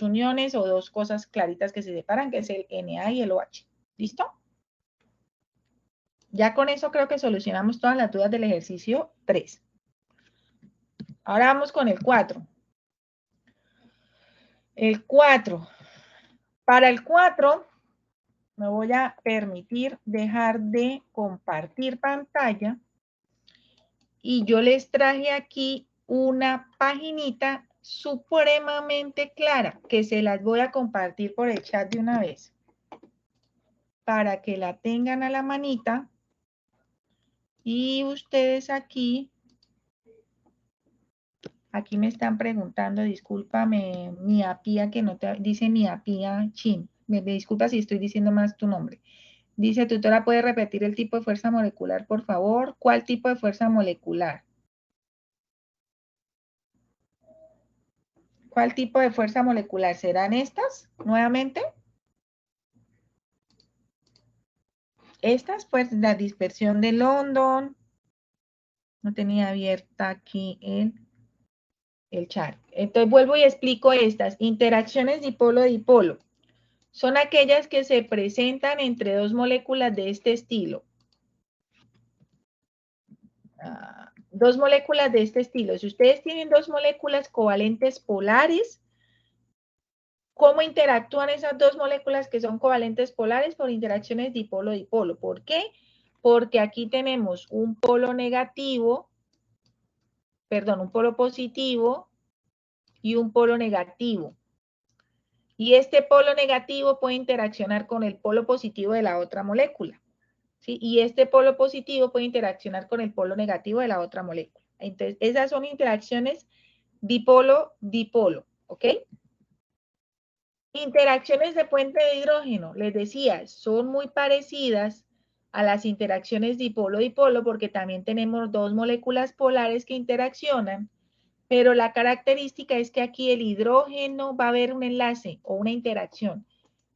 uniones o 2 cosas claritas que se separan, que es el Na y el OH. ¿Listo? Ya con eso creo que solucionamos todas las dudas del ejercicio 3. Ahora vamos con el 4. El 4. Para el 4, me voy a permitir dejar de compartir pantalla y yo les traje aquí una paginita supremamente clara que se las voy a compartir por el chat de una vez para que la tengan a la manita y ustedes aquí me están preguntando, discúlpame, miapía, que no te dice miapía chin, me disculpa si estoy diciendo más tu nombre. Dice, tutora, ¿puede repetir el tipo de fuerza molecular, por favor? ¿Cuál tipo de fuerza molecular? ¿Cuál tipo de fuerza molecular? ¿Serán estas nuevamente? Estas, pues, la dispersión de London. No tenía abierta aquí el chat. Entonces, vuelvo y explico estas. Interacciones dipolo-dipolo. Son aquellas que se presentan entre dos moléculas de este estilo. Dos moléculas de este estilo. Si ustedes tienen dos moléculas covalentes polares, ¿cómo interactúan esas dos moléculas que son covalentes polares? Por interacciones dipolo-dipolo. ¿Por qué? Porque aquí tenemos un polo negativo, perdón, un polo positivo y un polo negativo. Y este polo negativo puede interaccionar con el polo positivo de la otra molécula. ¿Sí? Y este polo positivo puede interaccionar con el polo negativo de la otra molécula. Entonces, esas son interacciones dipolo-dipolo, ¿ok? Interacciones de puente de hidrógeno, les decía, son muy parecidas a las interacciones dipolo-dipolo porque también tenemos dos moléculas polares que interaccionan, pero la característica es que aquí el hidrógeno va a haber un enlace o una interacción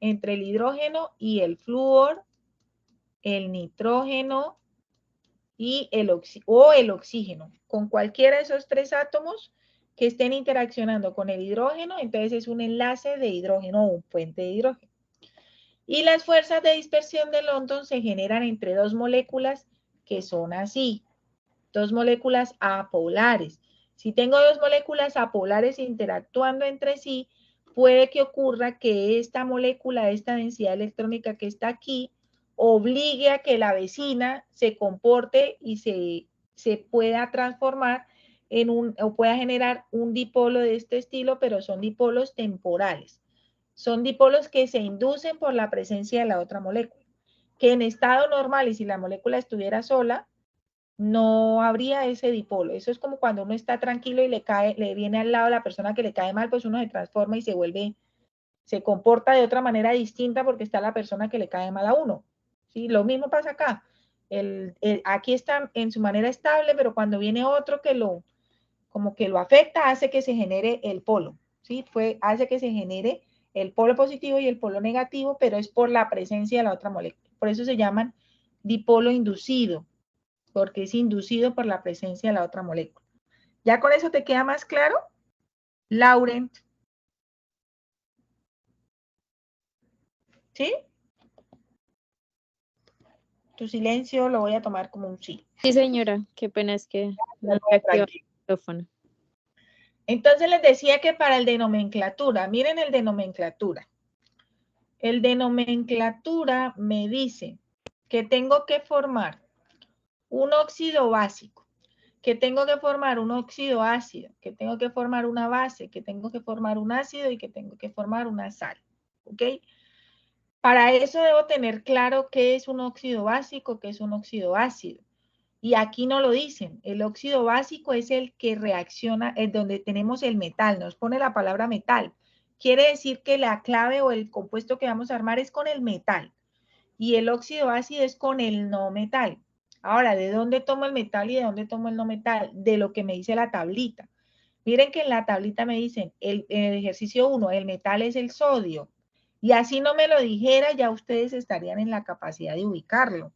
entre el hidrógeno y el flúor, el nitrógeno y el oxígeno. Con cualquiera de esos tres átomos que estén interaccionando con el hidrógeno, entonces es un enlace de hidrógeno o un puente de hidrógeno. Y las fuerzas de dispersión de London se generan entre dos moléculas que son así, dos moléculas apolares. Si tengo dos moléculas apolares interactuando entre sí, puede que ocurra que esta molécula, esta densidad electrónica que está aquí, obligue a que la vecina se comporte y se pueda transformar o pueda generar un dipolo de este estilo, pero son dipolos temporales. Son dipolos que se inducen por la presencia de la otra molécula. Que en estado normal y si la molécula estuviera sola, no habría ese dipolo. Eso es como cuando uno está tranquilo y le viene al lado la persona que le cae mal, pues uno se transforma y se comporta de otra manera distinta porque está la persona que le cae mal a uno. ¿Sí? Lo mismo pasa acá. Aquí está en su manera estable, pero cuando viene otro como que lo afecta, hace que se genere el polo. ¿Sí? Hace que se genere el polo positivo y el polo negativo, pero es por la presencia de la otra molécula. Por eso se llaman dipolo inducido, porque es inducido por la presencia de la otra molécula. ¿Ya con eso te queda más claro? Laurent. ¿Sí? Tu silencio lo voy a tomar como un sí. Sí, señora. Qué pena, es que no he activado el micrófono. Entonces les decía que para el de nomenclatura, miren el de nomenclatura. El de nomenclatura me dice que tengo que formar un óxido básico, que tengo que formar un óxido ácido, que tengo que formar una base, que tengo que formar un ácido y que tengo que formar una sal. ¿Ok? Para eso debo tener claro qué es un óxido básico, qué es un óxido ácido. Y aquí no lo dicen. El óxido básico es el que reacciona, es donde tenemos el metal, nos pone la palabra metal. Quiere decir que la clave o el compuesto que vamos a armar es con el metal. Y el óxido ácido es con el no metal. Ahora, ¿de dónde tomo el metal y de dónde tomo el no metal? De lo que me dice la tablita. Miren que en la tablita me dicen, en el ejercicio 1, el metal es el sodio. Y así no me lo dijera, ya ustedes estarían en la capacidad de ubicarlo.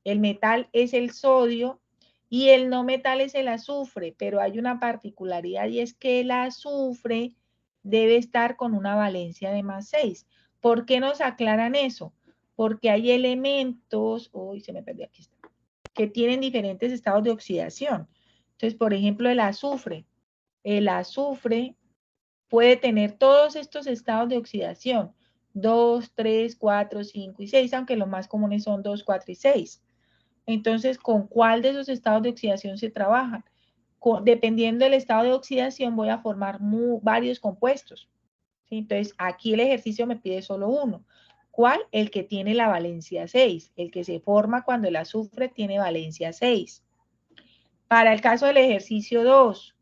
El metal es el sodio y el no metal es el azufre, pero hay una particularidad y es que el azufre debe estar con una valencia de +6. ¿Por qué nos aclaran eso? Porque hay elementos, uy, se me perdió, aquí está, que tienen diferentes estados de oxidación. Entonces, por ejemplo, el azufre puede tener todos estos estados de oxidación. 2, 3, 4, 5 y 6, aunque los más comunes son 2, 4 y 6. Entonces, ¿con cuál de esos estados de oxidación se trabajan? Dependiendo del estado de oxidación, voy a formar varios compuestos. ¿Sí? Entonces, aquí el ejercicio me pide solo uno. ¿Cuál? El que tiene la valencia 6, el que se forma cuando el azufre tiene valencia 6. Para el caso del ejercicio 2,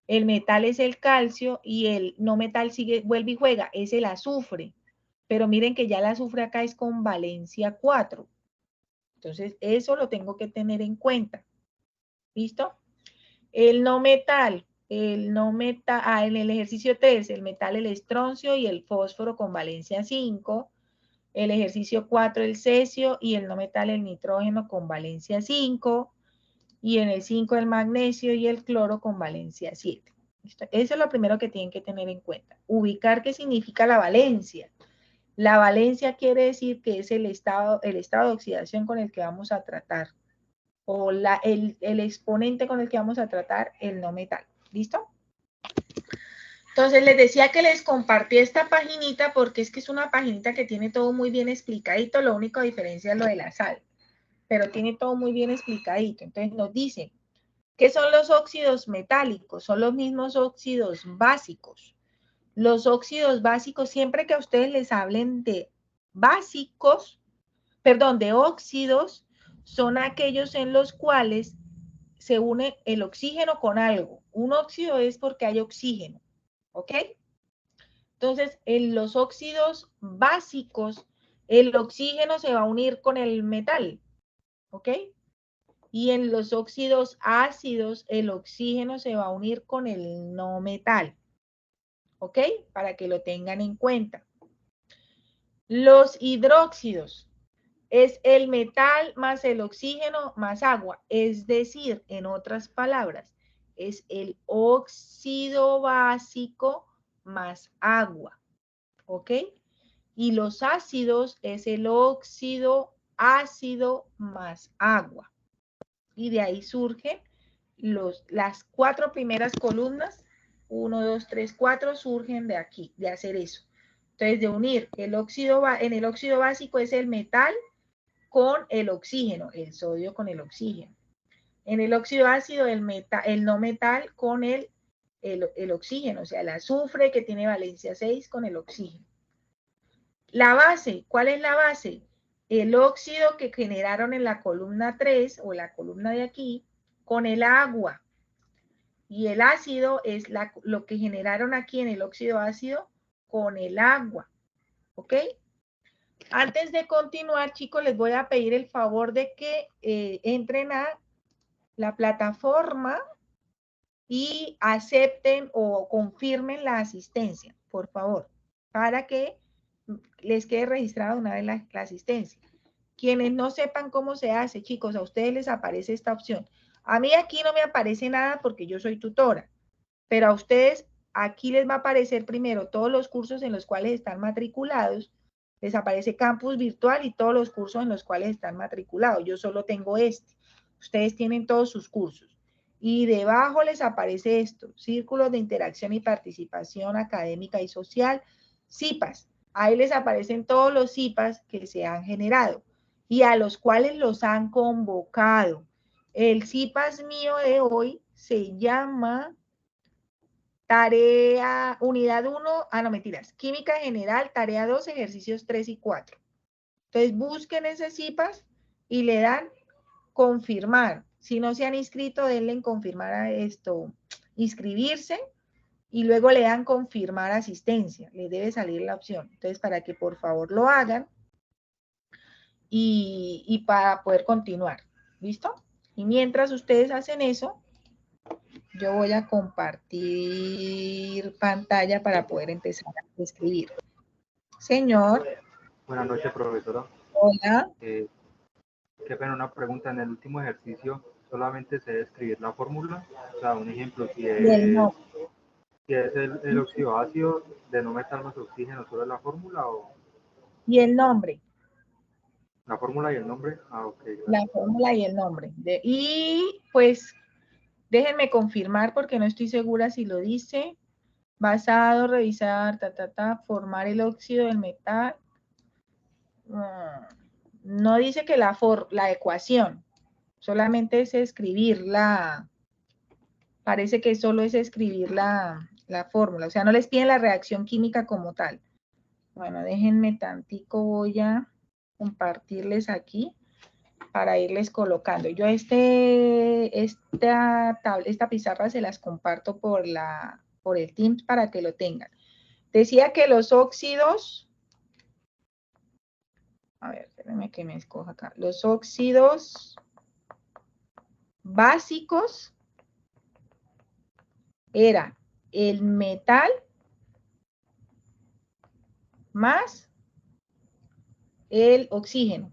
el metal es el calcio y el no metal vuelve y juega, es el azufre. Pero miren que ya el azufre acá es con valencia 4. Entonces, eso lo tengo que tener en cuenta. ¿Listo? El no metal, en el ejercicio 3, el metal, el estroncio y el fósforo con valencia 5. El ejercicio 4, el cesio y el no metal, el nitrógeno con valencia 5. Y en el 5, el magnesio y el cloro con valencia 7. ¿Listo? Eso es lo primero que tienen que tener en cuenta. Ubicar qué significa la valencia. La valencia quiere decir que es el estado de oxidación con el que vamos a tratar. O el exponente con el que vamos a tratar el no metal. ¿Listo? Entonces les decía que les compartí esta paginita porque es que es una paginita que tiene todo muy bien explicadito. Lo único diferencia es lo de la sal. Pero tiene todo muy bien explicadito. Entonces nos dice, ¿qué son los óxidos metálicos? Son los mismos óxidos básicos. Los óxidos básicos, siempre que a ustedes les hablen de básicos, perdón, de óxidos, son aquellos en los cuales se une el oxígeno con algo. Un óxido es porque hay oxígeno, ¿ok? Entonces, en los óxidos básicos, el oxígeno se va a unir con el metal, ¿ok? Y en los óxidos ácidos, el oxígeno se va a unir con el no metal, ¿ok? Para que lo tengan en cuenta. Los hidróxidos es el metal más el oxígeno más agua, es decir, en otras palabras, es el óxido básico más agua, ¿ok? Y los ácidos es el óxido ácido más agua. Y de ahí surgen las 4 primeras columnas, 1, 2, 3, 4, surgen de aquí, de hacer eso. Entonces, de unir en el óxido básico es el metal con el oxígeno, el sodio con el oxígeno. En el óxido ácido, el no metal con el oxígeno, o sea, el azufre que tiene valencia 6 con el oxígeno. La base, ¿cuál es la base? El óxido que generaron en la columna 3 o la columna de aquí con el agua. Y el ácido es lo que generaron aquí en el óxido ácido con el agua. ¿Ok? Antes de continuar, chicos, les voy a pedir el favor de que entren a la plataforma y acepten o confirmen la asistencia, por favor, para que les quede registrada una vez la asistencia. Quienes no sepan cómo se hace, chicos, a ustedes les aparece esta opción. A mí aquí no me aparece nada porque yo soy tutora, pero a ustedes aquí les va a aparecer primero todos los cursos en los cuales están matriculados. Les aparece campus virtual y todos los cursos en los cuales están matriculados. Yo solo tengo este. Ustedes tienen todos sus cursos. Y debajo les aparece esto, Círculos de Interacción y Participación Académica y Social, CIPAS. Ahí les aparecen todos los CIPAS que se han generado y a los cuales los han convocado. El CIPAS mío de hoy se llama Tarea, Unidad 1, no mentiras, Química General, Tarea 2, Ejercicios 3 y 4. Entonces busquen ese CIPAS y le dan confirmar. Si no se han inscrito, denle en confirmar a esto, inscribirse y luego le dan confirmar asistencia. Les debe salir la opción. Entonces, para que por favor lo hagan y para poder continuar. ¿Listo? Y mientras ustedes hacen eso, yo voy a compartir pantalla para poder empezar a escribir. Señor. Buenas noches, profesora. Hola. Qué pena, una pregunta. En el último ejercicio solamente se debe escribir la fórmula. O sea, un ejemplo, si es el óxido ácido de no metal más oxígeno, ¿solo es la fórmula o...? Y el nombre. ¿La fórmula y el nombre? Ah, ok. Gracias. La fórmula y el nombre. Y pues déjenme confirmar porque no estoy segura si lo dice. Basado, revisar, formar el óxido del metal. No dice que la ecuación, solamente es escribirla. Parece que solo es escribir la fórmula, o sea, no les piden la reacción química como tal. Bueno, déjenme tantico, voy a compartirles aquí para irles colocando. Yo esta pizarra se las comparto por el Teams para que lo tengan. Decía que los óxidos, a ver, espérenme que me escoja acá. Los óxidos básicos era el metal más el oxígeno,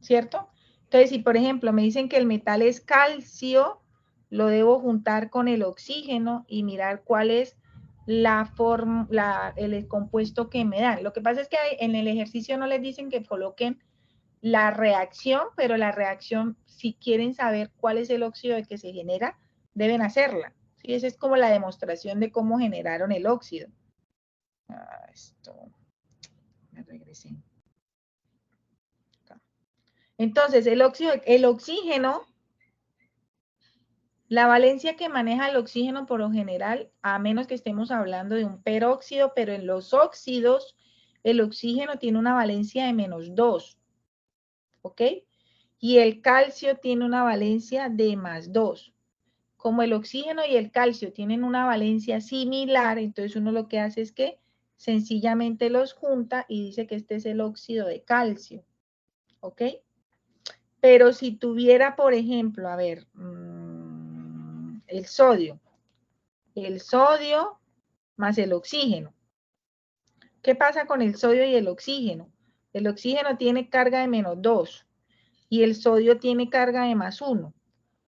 ¿cierto? Entonces, si por ejemplo me dicen que el metal es calcio, lo debo juntar con el oxígeno y mirar cuál es el compuesto que me dan. Lo que pasa es que en el ejercicio no les dicen que coloquen la reacción, pero la reacción, si quieren saber cuál es el óxido de que se genera, deben hacerla. ¿Sí? Esa es como la demostración de cómo generaron el óxido. Me regresé. Entonces, el oxígeno, la valencia que maneja el oxígeno por lo general, a menos que estemos hablando de un peróxido, pero en los óxidos, el oxígeno tiene una valencia de -2, ¿ok? Y el calcio tiene una valencia de +2. Como el oxígeno y el calcio tienen una valencia similar, entonces uno lo que hace es que sencillamente los junta y dice que este es el óxido de calcio, ¿ok? Pero si tuviera, por ejemplo, a ver, el sodio más el oxígeno. ¿Qué pasa con el sodio y el oxígeno? El oxígeno tiene carga de -2 y el sodio tiene carga de +1.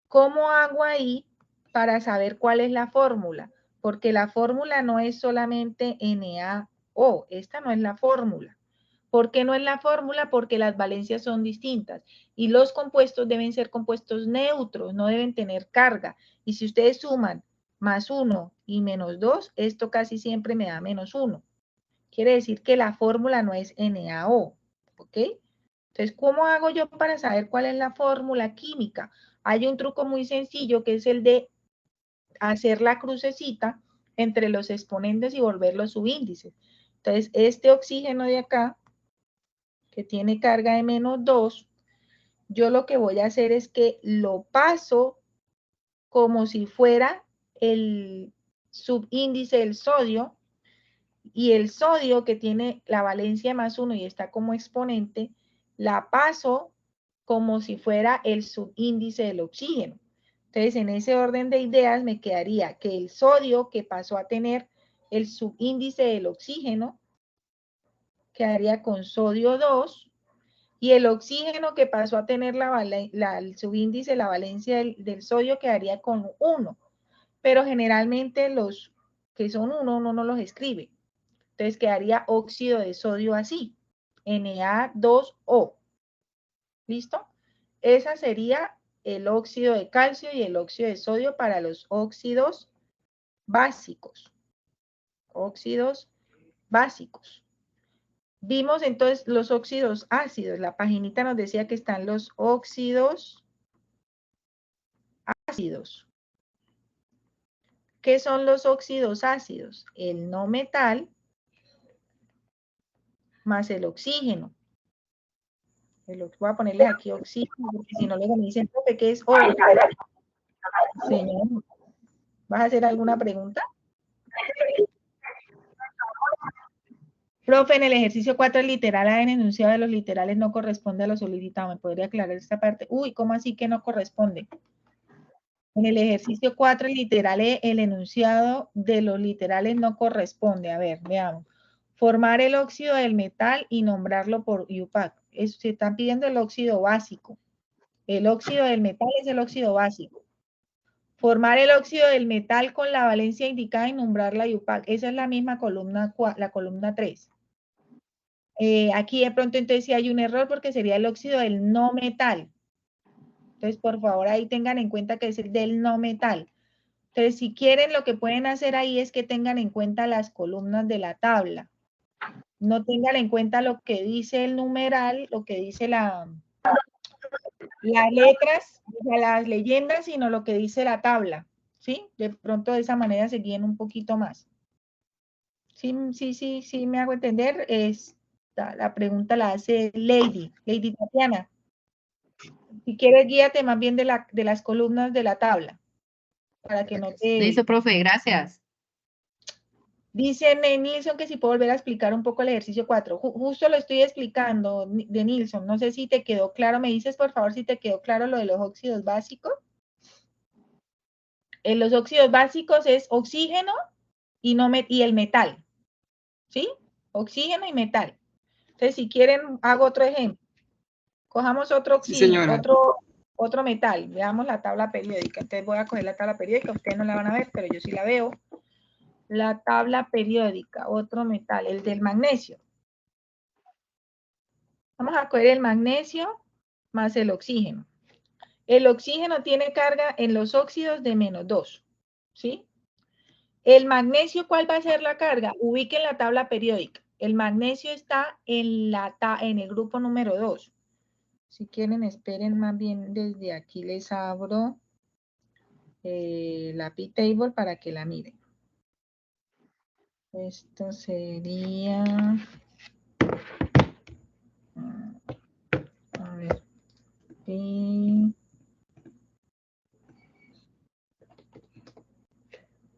¿Cómo hago ahí para saber cuál es la fórmula? Porque la fórmula no es solamente NaO, esta no es la fórmula. ¿Por qué no es la fórmula? Porque las valencias son distintas y los compuestos deben ser compuestos neutros, no deben tener carga. Y si ustedes suman +1 y -2, esto casi siempre me da -1. Quiere decir que la fórmula no es NaO, ¿ok? Entonces, ¿cómo hago yo para saber cuál es la fórmula química? Hay un truco muy sencillo que es el de hacer la crucecita entre los exponentes y volverlos subíndices. Entonces, este oxígeno de acá, que tiene carga de -2, yo lo que voy a hacer es que lo paso como si fuera el subíndice del sodio, y el sodio que tiene la valencia +1 y está como exponente, la paso como si fuera el subíndice del oxígeno. Entonces, en ese orden de ideas me quedaría que el sodio que pasó a tener el subíndice del oxígeno, quedaría con sodio 2, y el oxígeno que pasó a tener el subíndice, la valencia del sodio, quedaría con 1. Pero generalmente los que son 1, uno no los escribe. Entonces quedaría óxido de sodio así, Na2O. ¿Listo? Esa sería el óxido de calcio y el óxido de sodio para los óxidos básicos. Óxidos básicos. Vimos entonces los óxidos ácidos. La paginita nos decía que están los óxidos ácidos. ¿Qué son los óxidos ácidos? El no metal más el oxígeno. Voy a ponerles aquí oxígeno, porque si no luego me dicen, profe, ¿qué es O? Señor, ¿vas a hacer alguna pregunta? Profe, en el ejercicio 4 el literal A en enunciado de los literales no corresponde a lo solicitado. ¿Me podría aclarar esta parte? Uy, ¿cómo así que no corresponde? En el ejercicio 4 el literal E, el enunciado de los literales no corresponde. A ver, veamos. Formar el óxido del metal y nombrarlo por IUPAC. Se están pidiendo el óxido básico. El óxido del metal es el óxido básico. Formar el óxido del metal con la valencia indicada y nombrar la IUPAC. Esa es la misma columna, la columna 3. Aquí de pronto entonces sí hay un error porque sería el óxido del no metal. Entonces, por favor, ahí tengan en cuenta que es el del no metal. Entonces, si quieren, lo que pueden hacer ahí es que tengan en cuenta las columnas de la tabla. No tengan en cuenta lo que dice el numeral, lo que dice las letras, o sea, las leyendas, sino lo que dice la tabla, ¿sí? De pronto de esa manera se guíen un poquito más. Sí, me hago entender. La pregunta la hace Lady Tatiana. Si quieres, guíate más bien de las columnas de la tabla, para que no te... Listo, profe, gracias. Dice Nilsson que si puedo volver a explicar un poco el ejercicio 4. Justo lo estoy explicando de Nilsson. No sé si te quedó claro. ¿Me dices, por favor, si te quedó claro lo de los óxidos básicos? En los óxidos básicos es oxígeno y el metal. ¿Sí? Oxígeno y metal. Entonces, si quieren, hago otro ejemplo. Cojamos otro oxígeno, otro metal. Veamos la tabla periódica. Entonces, voy a coger la tabla periódica. Ustedes no la van a ver, pero yo sí la veo. La tabla periódica, otro metal, el del magnesio. Vamos a coger el magnesio más el oxígeno. El oxígeno tiene carga en los óxidos de -2, ¿sí? El magnesio, ¿cuál va a ser la carga? Ubiquen la tabla periódica. El magnesio está en el grupo número 2. Si quieren, esperen más bien desde aquí les abro la P-Table para que la miren. Esto sería... A ver.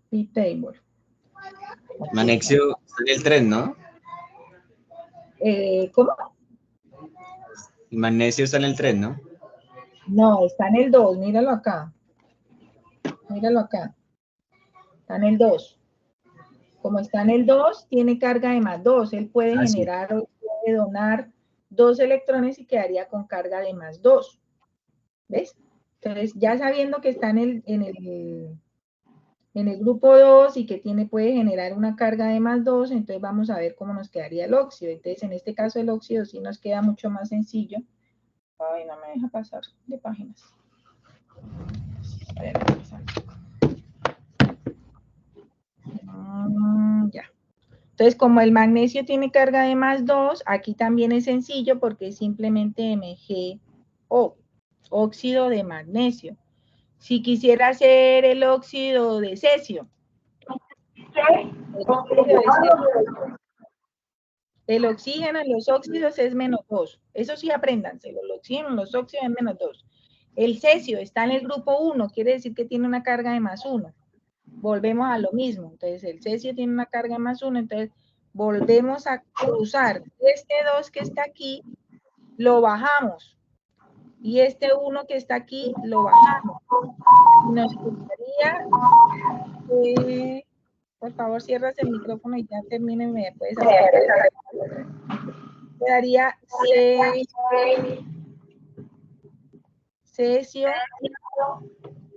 P-Table. Magnesio está en el 3, ¿no? ¿Cómo? El magnesio está en el 3, ¿no? No, está en el 2, míralo acá. Míralo acá. Está en el 2. Como está en el 2, tiene carga de +2. Él puede generar o puede donar 2 electrones y quedaría con carga de +2. ¿Ves? Entonces, ya sabiendo que está en el grupo 2 y que puede generar una carga de +2, entonces vamos a ver cómo nos quedaría el óxido. Entonces, en este caso el óxido sí nos queda mucho más sencillo. Ay, no me deja pasar de páginas. Ya. Entonces, como el magnesio tiene carga de +2, aquí también es sencillo porque es simplemente MgO, óxido de magnesio. Si quisiera hacer el óxido de cesio, el oxígeno en los óxidos es -2. Eso sí, apréndanselo. El oxígeno en los óxidos es -2. El cesio está en el grupo 1, quiere decir que tiene una carga de +1. Volvemos a lo mismo. Entonces, el cesio tiene una carga de +1, entonces volvemos a cruzar. Este 2 que está aquí, lo bajamos. Y este 1 que está aquí, lo bajamos. Y nos quedaría... por favor, cierras el micrófono y ya termine, me puedes hacer. Quedaría cesio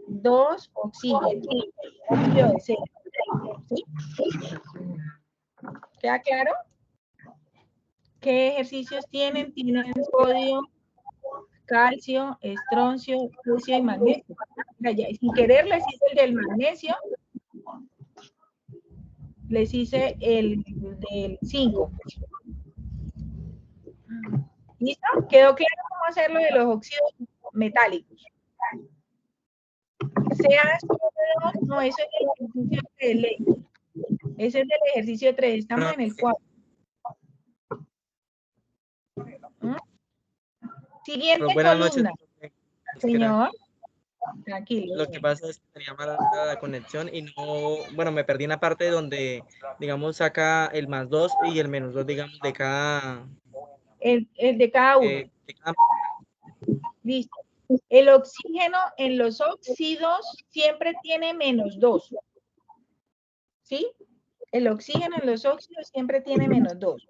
2 oxígeno. Óxido de cesio. ¿Sí? ¿Queda claro? ¿Qué ejercicios tienen? Tienen sodio, calcio, estroncio, cesio y magnesio. Sin querer les hice el del magnesio. Les hice el del 5. ¿Listo? ¿Quedó claro cómo hacerlo de los óxidos metálicos? No, eso es el ejercicio de ley. Ese es del ejercicio 3. Estamos en el 4. Siguiente columna. Señor. Tranquilo. Lo que pasa es que tenía mala la conexión y no, bueno, me perdí en la parte donde, digamos, saca el +2 y el -2, digamos, de cada... El de cada uno. Listo. El oxígeno en los óxidos siempre tiene -2. ¿Sí? El oxígeno en los óxidos siempre tiene -2.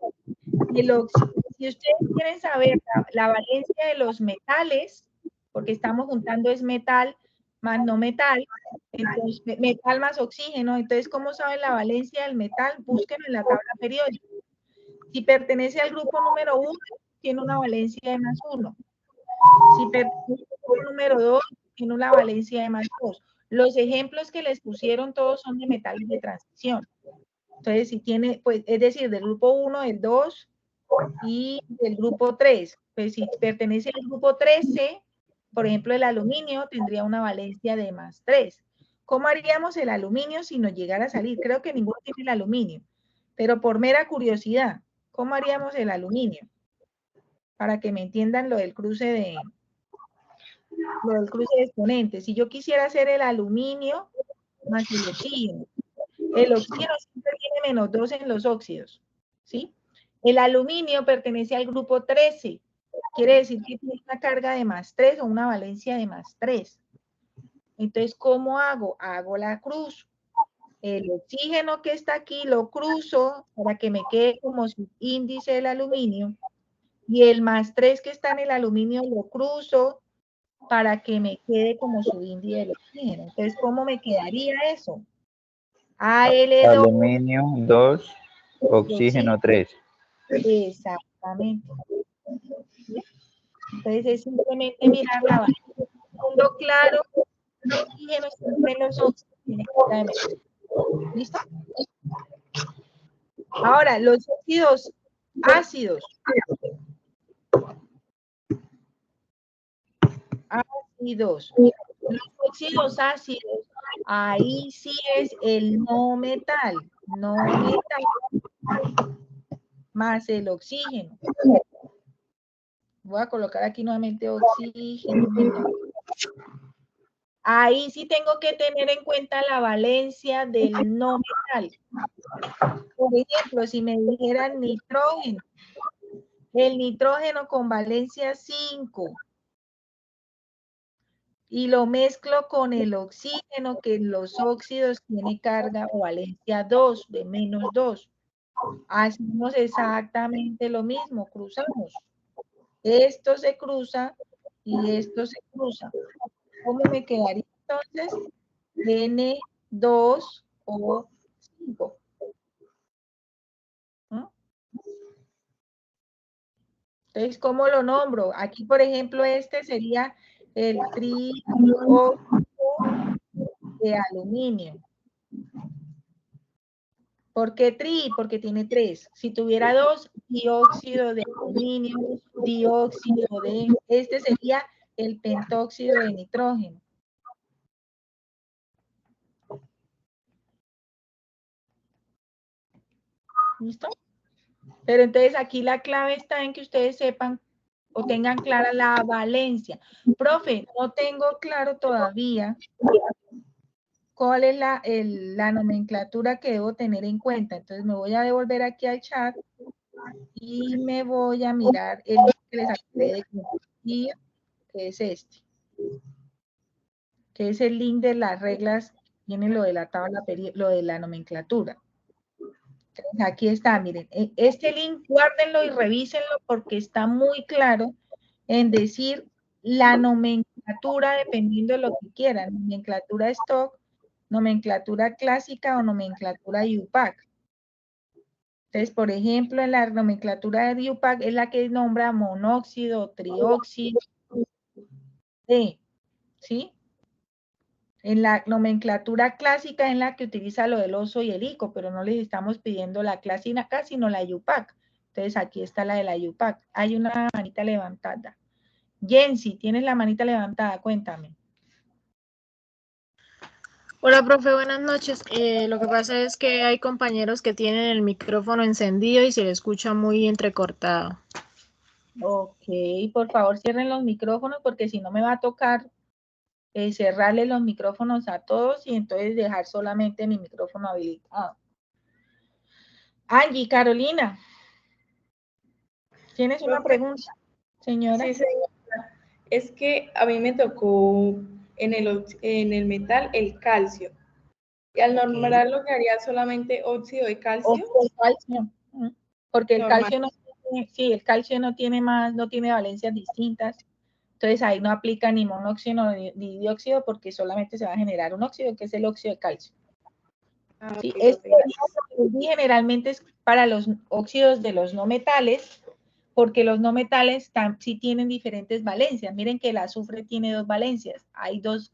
Si ustedes quieren saber la valencia de los metales, porque estamos juntando es metal más no metal, entonces metal más oxígeno, entonces ¿cómo saben la valencia del metal? Búsquenlo en la tabla periódica. Si pertenece al grupo número 1, tiene una valencia de +1. Si pertenece al grupo número 2, tiene una valencia de +2. Los ejemplos que les pusieron todos son de metales de transición. Entonces, si tiene, pues, es decir, del grupo 1, el 2 y del grupo 3. Pues si pertenece al grupo 13, por ejemplo, el aluminio tendría una valencia de +3. ¿Cómo haríamos el aluminio si nos llegara a salir? Creo que ninguno tiene el aluminio, pero por mera curiosidad, ¿cómo haríamos el aluminio? Para que me entiendan lo del cruce de exponentes. Si yo quisiera hacer el aluminio más el oxígeno siempre tiene -2 en los óxidos, ¿sí? El aluminio pertenece al grupo 13, quiere decir que tiene una carga de +3 o una valencia de +3. Entonces, ¿cómo hago? Hago la cruz. El oxígeno que está aquí lo cruzo para que me quede como su índice del aluminio, y el +3 que está en el aluminio lo cruzo para que me quede como su índice del oxígeno. Entonces, ¿cómo me quedaría eso? AL2. Aluminio 2, oxígeno 3. Exactamente. Entonces es simplemente mirar la valencia. Fondo claro, el oxígeno siempre en los óxidos tiene carga de metal. ¿Listo? Ahora, los óxidos ácidos. Los óxidos ácidos, ahí sí es el no metal más el oxígeno. Voy a colocar aquí nuevamente oxígeno. Ahí sí tengo que tener en cuenta la valencia del no metal. Por ejemplo, si me dijeran nitrógeno, el nitrógeno con valencia 5, y lo mezclo con el oxígeno, que en los óxidos tiene carga o valencia 2, de -2. Hacemos exactamente lo mismo, cruzamos. Esto se cruza y esto se cruza. ¿Cómo me quedaría entonces? N2O5. Entonces, ¿cómo lo nombro? Aquí, por ejemplo, este sería el trióxido de aluminio. ¿Por qué tri? Porque tiene 3. Si tuviera 2, dióxido de aluminio, dióxido de... Este sería el pentóxido de nitrógeno. ¿Listo? Pero entonces aquí la clave está en que ustedes sepan o tengan clara la valencia. Profe, no tengo claro todavía cuál es la nomenclatura que debo tener en cuenta. Entonces me voy a devolver aquí al chat y me voy a mirar el link que les acabé de compartir, que es este. Que es el link de las reglas, tiene lo de la tabla, lo de la nomenclatura. Entonces, aquí está, miren, este link guárdenlo y revísenlo porque está muy claro en decir la nomenclatura dependiendo de lo que quieran, nomenclatura stock, nomenclatura clásica o nomenclatura UPAC. Entonces, por ejemplo, en la nomenclatura de UPAC es la que nombra monóxido, trióxido, ¿sí? En la nomenclatura clásica en la que utiliza lo del oso y el ICO, pero no les estamos pidiendo la clásica acá, sino la UPAC. Entonces aquí está la de la UPAC. Hay una manita levantada. Jensi, tienes la manita levantada, cuéntame. Hola, profe, buenas noches. Lo que pasa es que hay compañeros que tienen el micrófono encendido y se le escucha muy entrecortado. Ok, por favor cierren los micrófonos porque si no me va a tocar cerrarle los micrófonos a todos y entonces dejar solamente mi micrófono habilitado. Angie, Carolina, ¿tienes una pregunta, señora? Sí, señora. Es que a mí me tocó en el metal el calcio. Y al nombrar lo que haría solamente óxido de calcio. Óxido de calcio. Porque el calcio no tiene, sí, el calcio no tiene valencias distintas. Entonces ahí no aplica ni monóxido ni dióxido porque solamente se va a generar un óxido que es el óxido de calcio. Sí, este generalmente es para los óxidos de los no metales, porque los no metales sí tienen diferentes valencias. Miren que el azufre tiene 2 valencias. Hay 2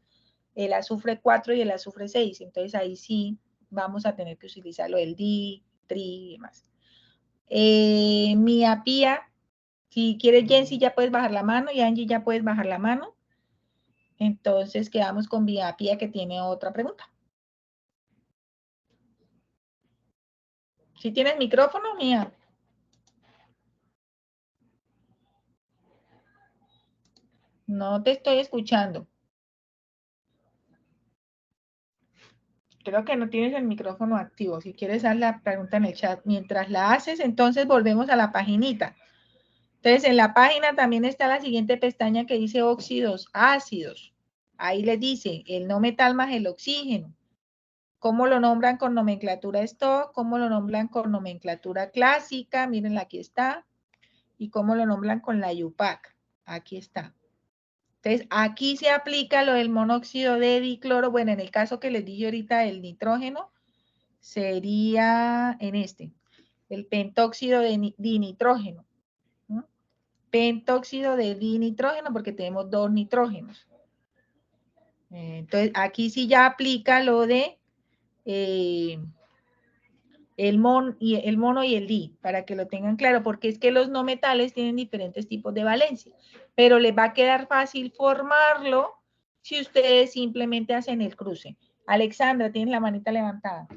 el azufre 4 y el azufre 6. Entonces ahí sí vamos a tener que utilizar lo del di, tri y demás. Mia Pía, si quieres Jensi ya puedes bajar la mano y Angie ya puedes bajar la mano. Entonces quedamos con Mia Pía que tiene otra pregunta. ¿Sí tienes micrófono, Mía? No te estoy escuchando. Creo que no tienes el micrófono activo. Si quieres haz la pregunta en el chat. Mientras la haces, entonces volvemos a la paginita. Entonces, en la página también está la siguiente pestaña que dice óxidos ácidos. Ahí le dice el no metal más el oxígeno. ¿Cómo lo nombran con nomenclatura stock? ¿Cómo lo nombran con nomenclatura clásica? Miren, aquí está. ¿Y cómo lo nombran con la UPAC? Aquí está. Entonces, aquí se aplica lo del monóxido de dicloro. Bueno, en el caso que les dije ahorita del nitrógeno, sería en este, el pentóxido de dinitrógeno. ¿No? Pentóxido de dinitrógeno porque tenemos 2 nitrógenos. Entonces, aquí sí ya aplica lo de el mono y el di, para que lo tengan claro, porque es que los no metales tienen diferentes tipos de valencia, pero les va a quedar fácil formarlo si ustedes simplemente hacen el cruce. Alexandra, tienes la manita levantada.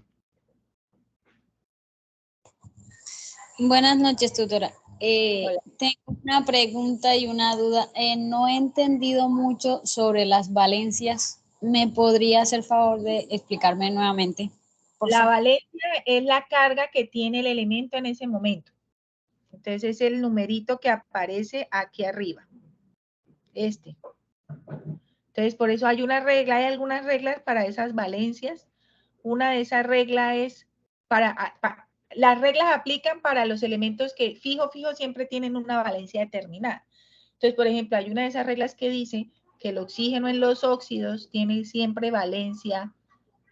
Buenas noches, tutora. Tengo una pregunta y una duda. No he entendido mucho sobre las valencias. ¿Me podría hacer favor de explicarme nuevamente? La valencia es la carga que tiene el elemento en ese momento. Entonces es el numerito que aparece aquí arriba. Este. Entonces por eso hay una regla, hay algunas reglas para esas valencias. Una de esas reglas es las reglas aplican para los elementos que fijo siempre tienen una valencia determinada. Entonces, por ejemplo, hay una de esas reglas que dice que el oxígeno en los óxidos tiene siempre valencia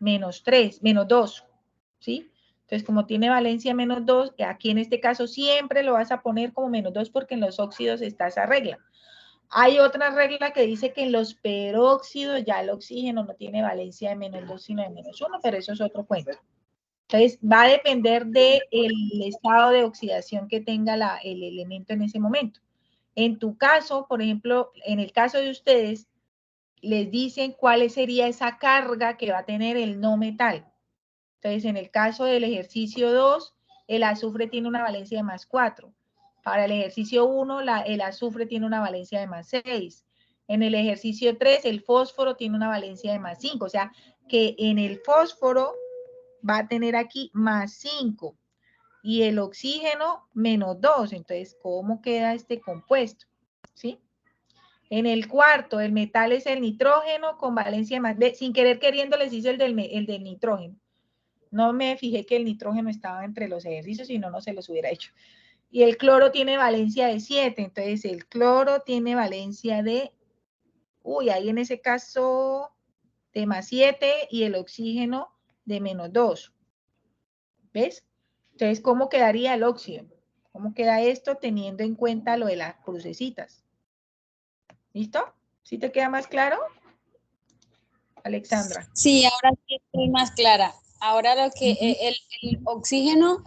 -3, -2, ¿sí? Entonces, como tiene valencia -2, aquí en este caso siempre lo vas a poner como -2 porque en los óxidos está esa regla. Hay otra regla que dice que en los peróxidos ya el oxígeno no tiene valencia de -2 sino de -1, pero eso es otro cuento. Entonces, va a depender del estado de oxidación que tenga el elemento en ese momento. En tu caso, por ejemplo, en el caso de ustedes, les dicen cuál sería esa carga que va a tener el no metal. Entonces, en el caso del ejercicio 2, el azufre tiene una valencia de +4. Para el ejercicio 1, el azufre tiene una valencia de +6. En el ejercicio 3, el fósforo tiene una valencia de +5. O sea, que en el fósforo va a tener aquí +5 y el oxígeno -2. Entonces, ¿cómo queda este compuesto? ¿Sí? En el cuarto, el metal es el nitrógeno con valencia de sin querer queriendo les hice el del nitrógeno. No me fijé que el nitrógeno estaba entre los ejercicios, si no, no se los hubiera hecho. Y el cloro tiene valencia de 7, entonces el cloro tiene valencia de, ahí en ese caso, de +7 y el oxígeno de -2. ¿Ves? Entonces, ¿cómo quedaría el óxido? ¿Cómo queda esto teniendo en cuenta lo de las crucecitas? ¿Listo? ¿Sí te queda más claro, Alexandra? Sí, ahora sí estoy más clara. Ahora lo que el oxígeno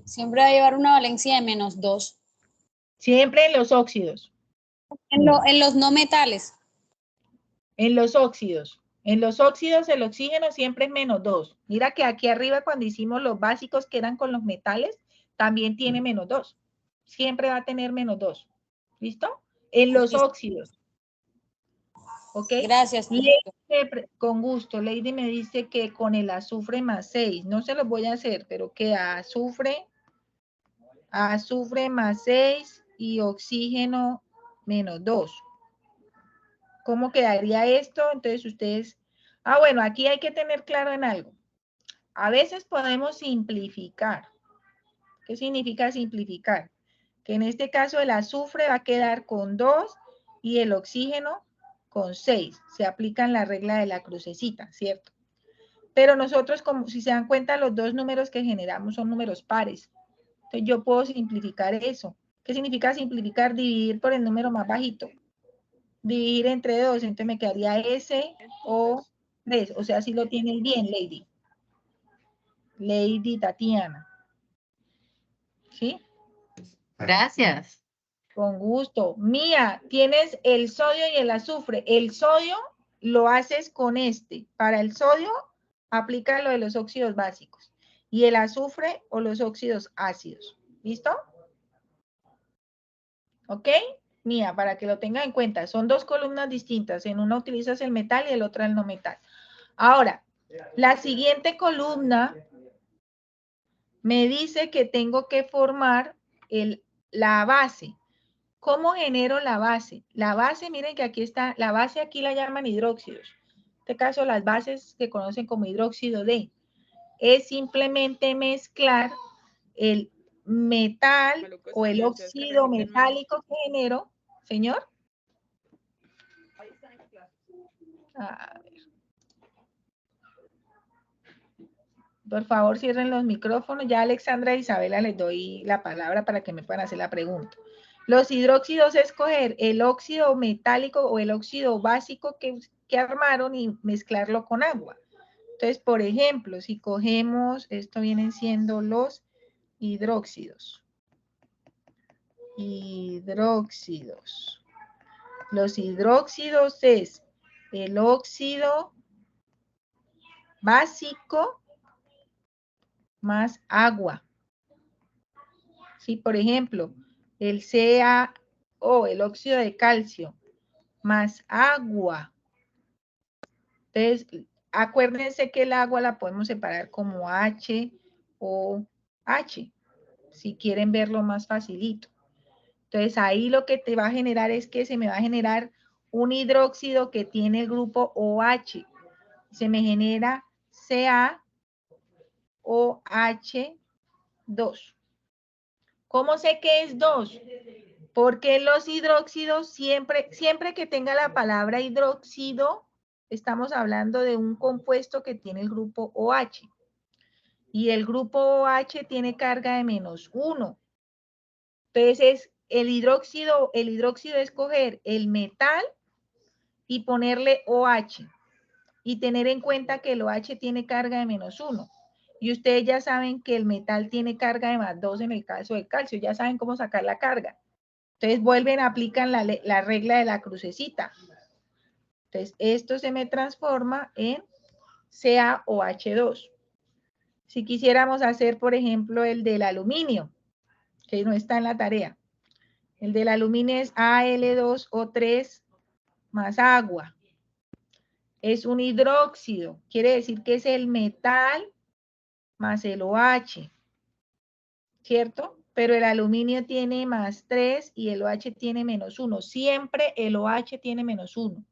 siempre va a llevar una valencia de -2. Siempre en los óxidos. En los no metales. En los óxidos. En los óxidos el oxígeno siempre es -2. Mira que aquí arriba cuando hicimos los básicos que eran con los metales, también tiene -2. Siempre va a tener -2. ¿Listo? En los óxidos. ¿Ok? Gracias. Con gusto. Lady me dice que con el azufre +6. No se los voy a hacer, pero que azufre +6 y oxígeno -2. ¿Cómo quedaría esto? Entonces ustedes... bueno, aquí hay que tener claro en algo. A veces podemos simplificar. ¿Qué significa simplificar? Que en este caso el azufre va a quedar con 2 y el oxígeno con 6. Se aplican la regla de la crucecita, ¿cierto? Pero nosotros, como si se dan cuenta, los dos números que generamos son números pares. Entonces yo puedo simplificar eso. ¿Qué significa simplificar? Dividir por el número más bajito. dividir entre 2, entonces me quedaría SO3, o sea, si lo tienen bien, Lady. Lady Tatiana. ¿Sí? Gracias. Con gusto. Mía, tienes el sodio y el azufre. El sodio lo haces con este. Para el sodio, aplica lo de los óxidos básicos. Y el azufre o los óxidos ácidos. ¿Listo? ¿Ok? Mía, para que lo tenga en cuenta. Son dos columnas distintas. En una utilizas el metal y en la otra el no metal. Ahora, la siguiente columna me dice que tengo que formar la base. ¿Cómo genero la base? La base, miren que aquí está, la base aquí la llaman hidróxidos. En este caso, las bases se conocen como hidróxido de. Es simplemente mezclar el metal o el óxido metálico que genero. Señor. A ver. Por favor, cierren los micrófonos. Ya a Alexandra e Isabela les doy la palabra para que me puedan hacer la pregunta. Los hidróxidos es coger el óxido metálico o el óxido básico que armaron y mezclarlo con agua. Entonces, por ejemplo, si cogemos, esto vienen siendo los hidróxidos. Hidróxidos. Los hidróxidos es el óxido básico más agua. Sí, por ejemplo, el CaO, el óxido de calcio, más agua. Entonces, acuérdense que el agua la podemos separar como HOH, si quieren verlo más facilito. Entonces, ahí lo que te va a generar es que se me va a generar un hidróxido que tiene el grupo OH. Se me genera CaOH2. ¿Cómo sé que es 2? Porque los hidróxidos, siempre que tenga la palabra hidróxido, estamos hablando de un compuesto que tiene el grupo OH. Y el grupo OH tiene carga de -1. Entonces, el hidróxido es coger el metal y ponerle OH. Y tener en cuenta que el OH tiene carga de -1. Y ustedes ya saben que el metal tiene carga de +2 en el caso del calcio. Ya saben cómo sacar la carga. Entonces vuelven, aplican la regla de la crucecita. Entonces esto se me transforma en CaOH2. Si quisiéramos hacer, por ejemplo, el del aluminio, que no está en la tarea. El del aluminio es Al2O3 más agua. Es un hidróxido. Quiere decir que es el metal más el OH. ¿Cierto? Pero el aluminio tiene +3 y el OH tiene -1. Siempre el OH tiene -1.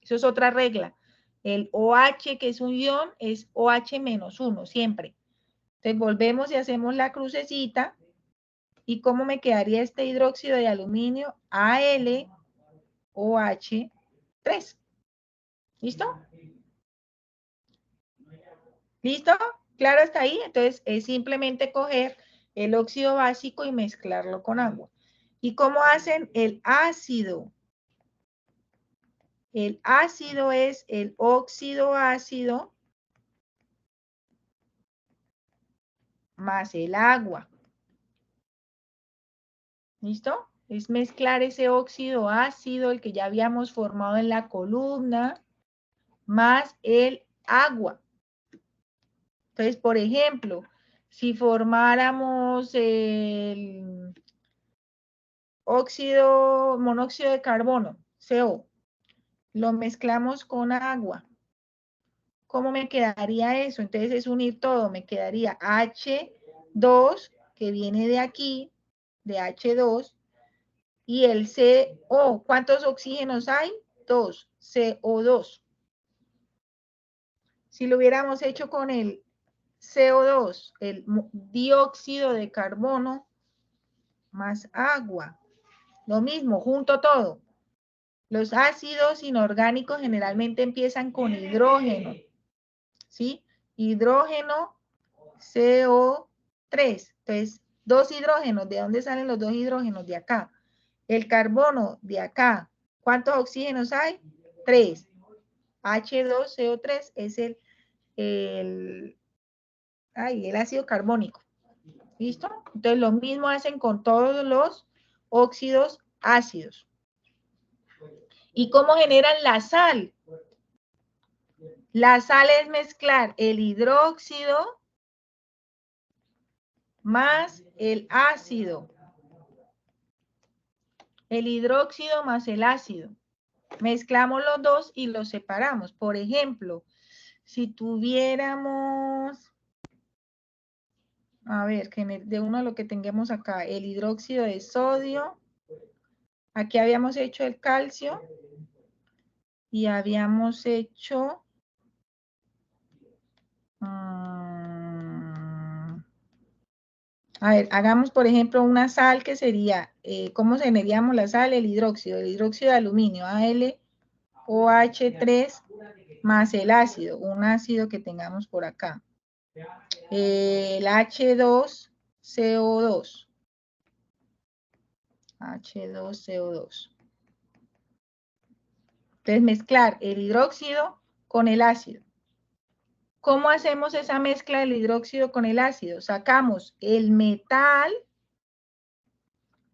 Eso es otra regla. El OH, que es un ion, es OH -1, siempre. Entonces volvemos y hacemos la crucecita. ¿Y cómo me quedaría este hidróxido de aluminio? AlOH3. ¿Listo? ¿Listo? ¿Claro hasta ahí? Entonces es simplemente coger el óxido básico y mezclarlo con agua. ¿Y cómo hacen el ácido? El ácido es el óxido ácido más el agua. ¿Listo? Es mezclar ese óxido ácido, el que ya habíamos formado en la columna, más el agua. Entonces, por ejemplo, si formáramos el monóxido de carbono, CO, lo mezclamos con agua. ¿Cómo me quedaría eso? Entonces es unir todo. Me quedaría H2, que viene de aquí, de H2, y el CO. ¿Cuántos oxígenos hay? 2, CO2. Si lo hubiéramos hecho con el CO2, el dióxido de carbono, más agua. Lo mismo, junto todo. Los ácidos inorgánicos generalmente empiezan con hidrógeno. ¿Sí? Hidrógeno, CO3. Entonces, 2 hidrógenos. ¿De dónde salen los 2 hidrógenos? De acá. El carbono, de acá. ¿Cuántos oxígenos hay? 3. H2CO3 es el ácido carbónico. ¿Listo? Entonces lo mismo hacen con todos los óxidos ácidos. ¿Y cómo generan la sal? La sal es mezclar el hidróxido más el ácido. El hidróxido más el ácido. Mezclamos los dos y los separamos. Por ejemplo, si tuviéramos, a ver, de uno de lo que tengamos acá, el hidróxido de sodio, aquí habíamos hecho el calcio y habíamos hecho, a ver, hagamos por ejemplo una sal que sería, ¿cómo generamos la sal? El hidróxido de aluminio, AlOH3 más el ácido, un ácido que tengamos por acá. El H2CO2. H2CO2. Entonces mezclar el hidróxido con el ácido. ¿Cómo hacemos esa mezcla del hidróxido con el ácido? Sacamos el metal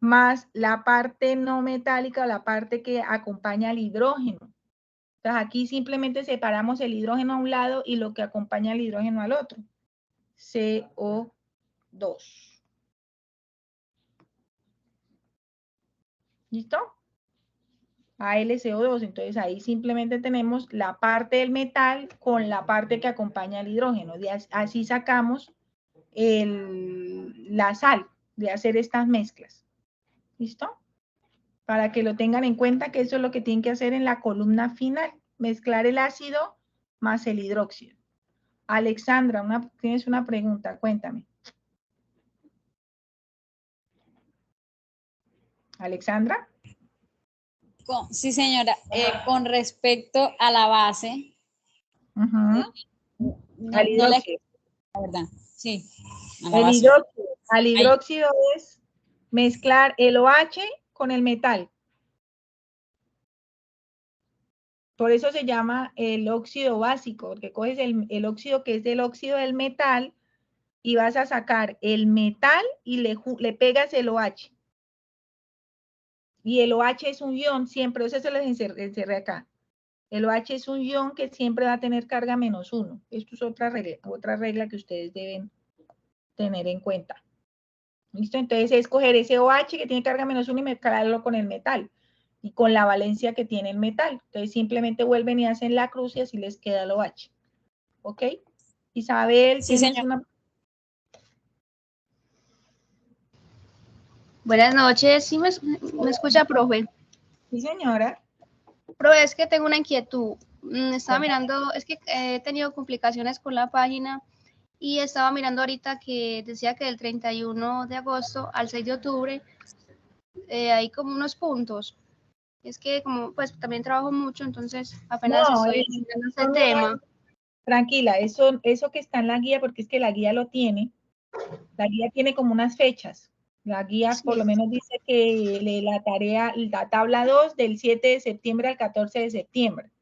más la parte no metálica, la parte que acompaña al hidrógeno. Entonces aquí simplemente separamos el hidrógeno a un lado y lo que acompaña al hidrógeno al otro. CO2. ¿Listo? AlCO2. Entonces ahí simplemente tenemos la parte del metal con la parte que acompaña al hidrógeno. Así sacamos la sal de hacer estas mezclas. ¿Listo? Para que lo tengan en cuenta que eso es lo que tienen que hacer en la columna final. Mezclar el ácido más el hidróxido. Alexandra, tienes una pregunta, cuéntame. Alexandra. Sí, señora. Con respecto a la base. Al hidróxido. La verdad, sí. Al hidróxido es mezclar el OH con el metal. Por eso se llama el óxido básico, porque coges el óxido que es el óxido del metal y vas a sacar el metal y le pegas el OH. Y el OH es un ion siempre, eso se los encerré acá. El OH es un ion que siempre va a tener carga -1. Esto es otra regla que ustedes deben tener en cuenta. ¿Listo? Entonces es coger ese OH que tiene carga -1 y mezclarlo con el metal. Y con la valencia que tiene el metal. Entonces simplemente vuelven y hacen la cruz y así les queda el OH. ¿Ok? Isabel, sí, ¿tienes una? Buenas noches. ¿Sí me escucha, profe? Sí, señora. Profe, es que tengo una inquietud. Estaba mirando, es que he tenido complicaciones con la página y estaba mirando ahorita que decía que del 31 de agosto al 6 de octubre hay como unos puntos. Es que como pues también trabajo mucho, entonces apenas estoy estudiando ese tema. Tranquila, eso que está en la guía, porque es que la guía lo tiene. La guía tiene como unas fechas. La guía por lo menos dice que la tabla 2 del 7 de septiembre al 14 de septiembre.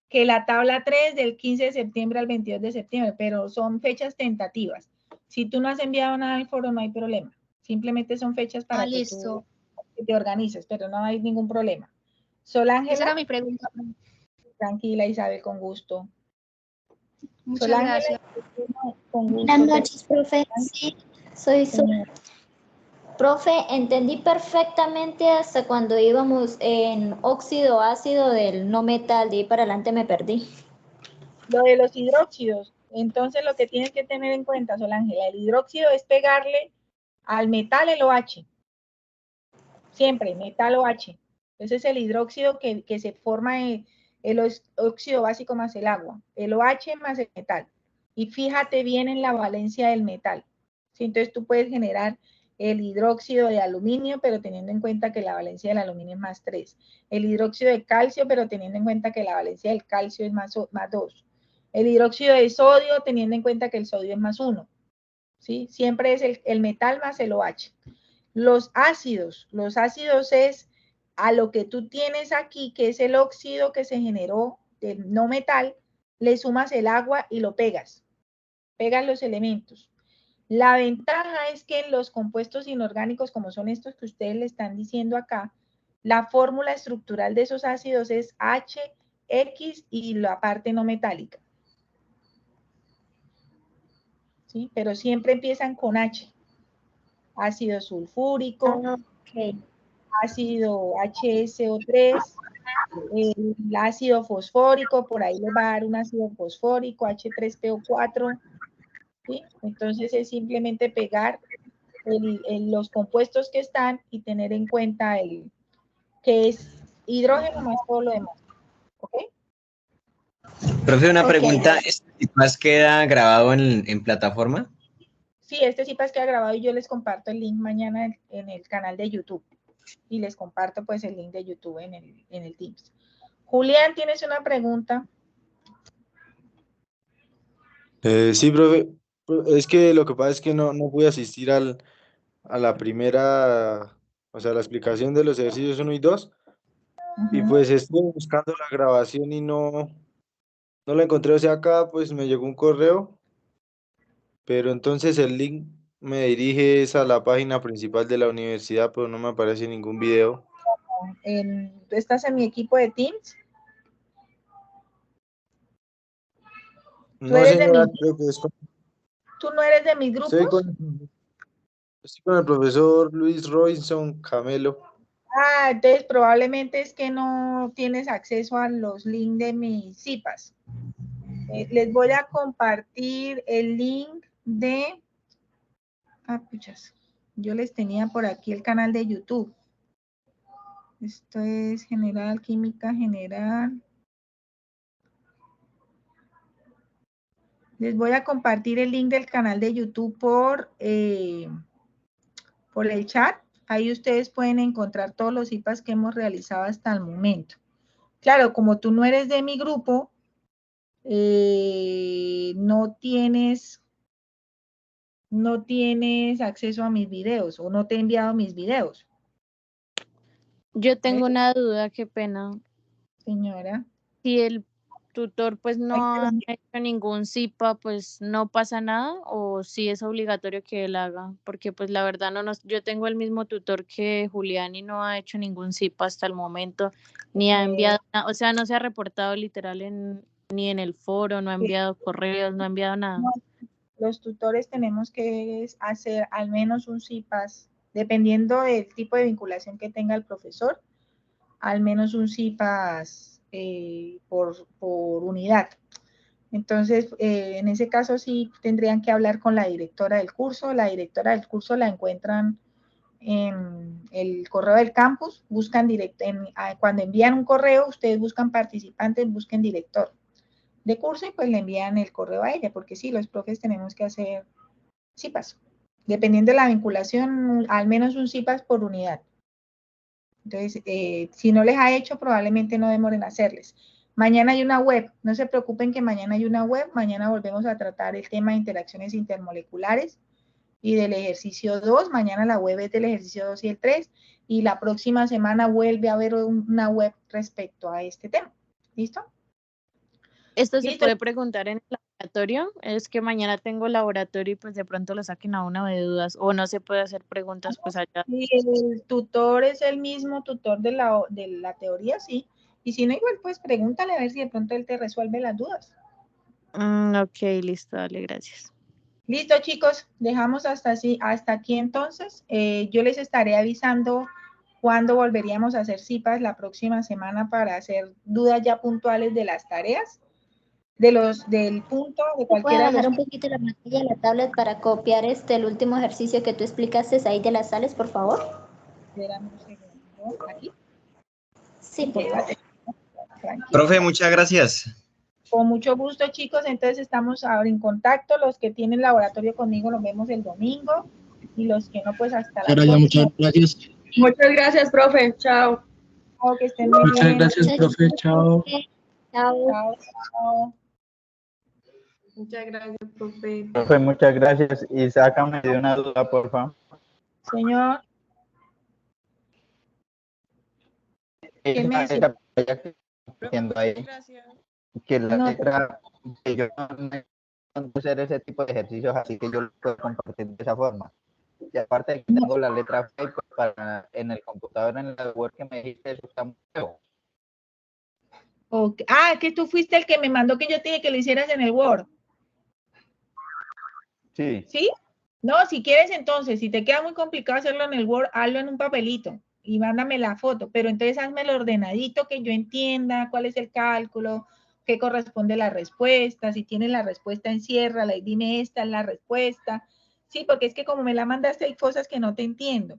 Que la tabla 3 del 15 de septiembre al 22 de septiembre, pero son fechas tentativas. Si tú no has enviado nada al foro, no hay problema. Simplemente son fechas para que tú te organices, pero no hay ningún problema. Solángela. Esa era mi pregunta. Tranquila, Isabel, con gusto. Muchas gracias. Con gusto. Buenas noches, profe. Sí, soy profe, entendí perfectamente hasta cuando íbamos en óxido ácido del no metal, de ahí para adelante me perdí. Lo de los hidróxidos, entonces lo que tienes que tener en cuenta, Solángela, el hidróxido es pegarle al metal el OH. Siempre, metal OH. Ese es el hidróxido que se forma el óxido básico más el agua. El OH más el metal. Y fíjate bien en la valencia del metal. ¿Sí? Entonces tú puedes generar el hidróxido de aluminio, pero teniendo en cuenta que la valencia del aluminio es +3. El hidróxido de calcio, pero teniendo en cuenta que la valencia del calcio es +2. El hidróxido de sodio, teniendo en cuenta que el sodio es +1. ¿Sí? Siempre es el metal más el OH. Los ácidos es a lo que tú tienes aquí, que es el óxido que se generó del no metal, le sumas el agua y lo pegas. Pegas los elementos. La ventaja es que en los compuestos inorgánicos, como son estos que ustedes le están diciendo acá, la fórmula estructural de esos ácidos es H, X y la parte no metálica. ¿Sí? Pero siempre empiezan con H. Ácido sulfúrico, ácido HSO3, el ácido fosfórico, por ahí le va a dar un ácido fosfórico, H3PO4, ¿sí? Entonces es simplemente pegar los compuestos que están y tener en cuenta el que es hidrógeno más todo lo demás, ¿ok? Profe, una pregunta, ¿este CIPAS queda grabado en plataforma? Sí, este CIPAS queda grabado y yo les comparto el link mañana en el canal de YouTube. Y les comparto pues el link de YouTube en el Teams. Julián, ¿tienes una pregunta? Sí, profe. Es que lo que pasa es que no pude asistir a la primera, o sea, la explicación de los ejercicios 1 y 2. Y pues estuve buscando la grabación y no la encontré. O sea, acá pues me llegó un correo, pero entonces el link me dirige a la página principal de la universidad, pero no me aparece ningún video. ¿Tú estás en mi equipo de Teams? No, señora, creo que es ¿Tú no eres de mis grupos? Estoy con el profesor Luis Robinson Camelo. Ah, entonces probablemente es que no tienes acceso a los links de mis CIPAS. Les voy a compartir el link de... Ah, puchas. Yo les tenía por aquí el canal de YouTube. Esto es general, química general. Les voy a compartir el link del canal de YouTube por el chat. Ahí ustedes pueden encontrar todos los IPAs que hemos realizado hasta el momento. Claro, como tú no eres de mi grupo, no tienes acceso a mis videos o no te he enviado mis videos. Yo tengo una duda, qué pena. Señora. Si el tutor pues no ha hecho ningún CIPA, pues no pasa nada, o si es obligatorio que él haga, porque pues la verdad yo tengo el mismo tutor que Julián y no ha hecho ningún CIPA hasta el momento, ni ha enviado, o sea, no se ha reportado literal ni en el foro, no ha enviado correos, no ha enviado nada. Los tutores tenemos que hacer al menos un CIPAS, dependiendo del tipo de vinculación que tenga el profesor, al menos un CIPAS por unidad. Entonces, en ese caso sí tendrían que hablar con la directora del curso. La directora del curso la encuentran en el correo del campus, buscan cuando envían un correo, ustedes buscan participantes, busquen director de curso y pues le envían el correo a ella, porque sí, los profes tenemos que hacer CIPAS. Dependiendo de la vinculación, al menos un CIPAS por unidad. Entonces, si no les ha hecho, probablemente no demoren a hacerles. Mañana hay una web, no se preocupen que mañana hay una web, mañana volvemos a tratar el tema de interacciones intermoleculares y del ejercicio 2, mañana la web es del ejercicio 2 y el 3, y la próxima semana vuelve a haber una web respecto a este tema. ¿Listo? Esto se puede preguntar en el laboratorio, es que mañana tengo laboratorio y pues de pronto lo saquen a una de dudas, o no se puede hacer preguntas pues allá. Si el tutor es el mismo tutor de la teoría, sí, y si no, igual pues pregúntale a ver si de pronto él te resuelve las dudas. Ok, listo, dale, gracias. Listo, chicos, dejamos hasta aquí entonces. Yo les estaré avisando cuándo volveríamos a hacer CIPAS la próxima semana para hacer dudas ya puntuales de las tareas, del punto, de cualquiera de los... ¿Puedes bajar un poquito la pantalla de la tablet para copiar el último ejercicio que tú explicaste ahí de las sales, por favor? Espérame un segundo, ¿aquí? Sí, por favor. Profe, muchas gracias. Con mucho gusto, chicos. Entonces estamos ahora en contacto. Los que tienen laboratorio conmigo los vemos el domingo y los que no, pues hasta la próxima. Muchas gracias. Muchas gracias, profe. Chao. Que estén muy Muchas bien. gracias, profe. Chao. Chao. Chao. Muchas gracias, profe. Profe, muchas gracias. Y sácame de una duda, por favor. Señor. ¿Qué me decía? esa pantalla que estoy viendo ahí, que la No. letra, que yo no puedo hacer ese tipo de ejercicios, así que yo lo puedo compartir de esa forma. Y aparte de que tengo la letra F, pues para en el computador, en la web que me dijiste, eso está muy feo. Okay. Ah, que tú fuiste el que me mandó que yo te dije que lo hicieras en el Word. Sí. ¿Sí? No, si quieres entonces, si te queda muy complicado hacerlo en el Word, hazlo en un papelito y mándame la foto, pero entonces hazme el ordenadito que yo entienda cuál es el cálculo, qué corresponde la respuesta, si tienes la respuesta enciérrala y dime esta es la respuesta. Sí, porque es que como me la mandaste hay cosas que no te entiendo.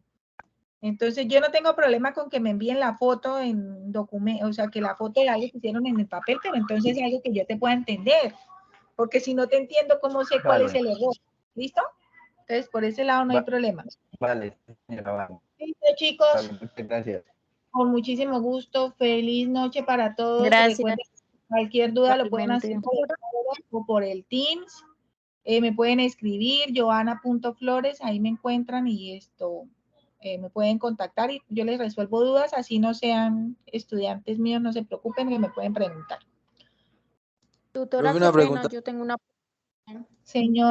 Entonces yo no tengo problema con que me envíen la foto en documento, o sea, que la foto de algo que hicieron en el papel, pero entonces algo que yo te pueda entender, porque si no te entiendo, ¿cómo sé cuál es el error? ¿Listo? Entonces, por ese lado no hay problema. Vale, señora, vale. Listo, chicos. Vale, muchas gracias. Con muchísimo gusto. Feliz noche para todos. Gracias. Recuerden, cualquier duda lo pueden hacer Igualmente. por el foro o por el Teams. Me pueden escribir, joana.flores, ahí me encuentran y esto, me pueden contactar y yo les resuelvo dudas, así no sean estudiantes míos, no se preocupen que me pueden preguntar. Tutora, Profe, una qué pena, pregunta. yo tengo una... Señor.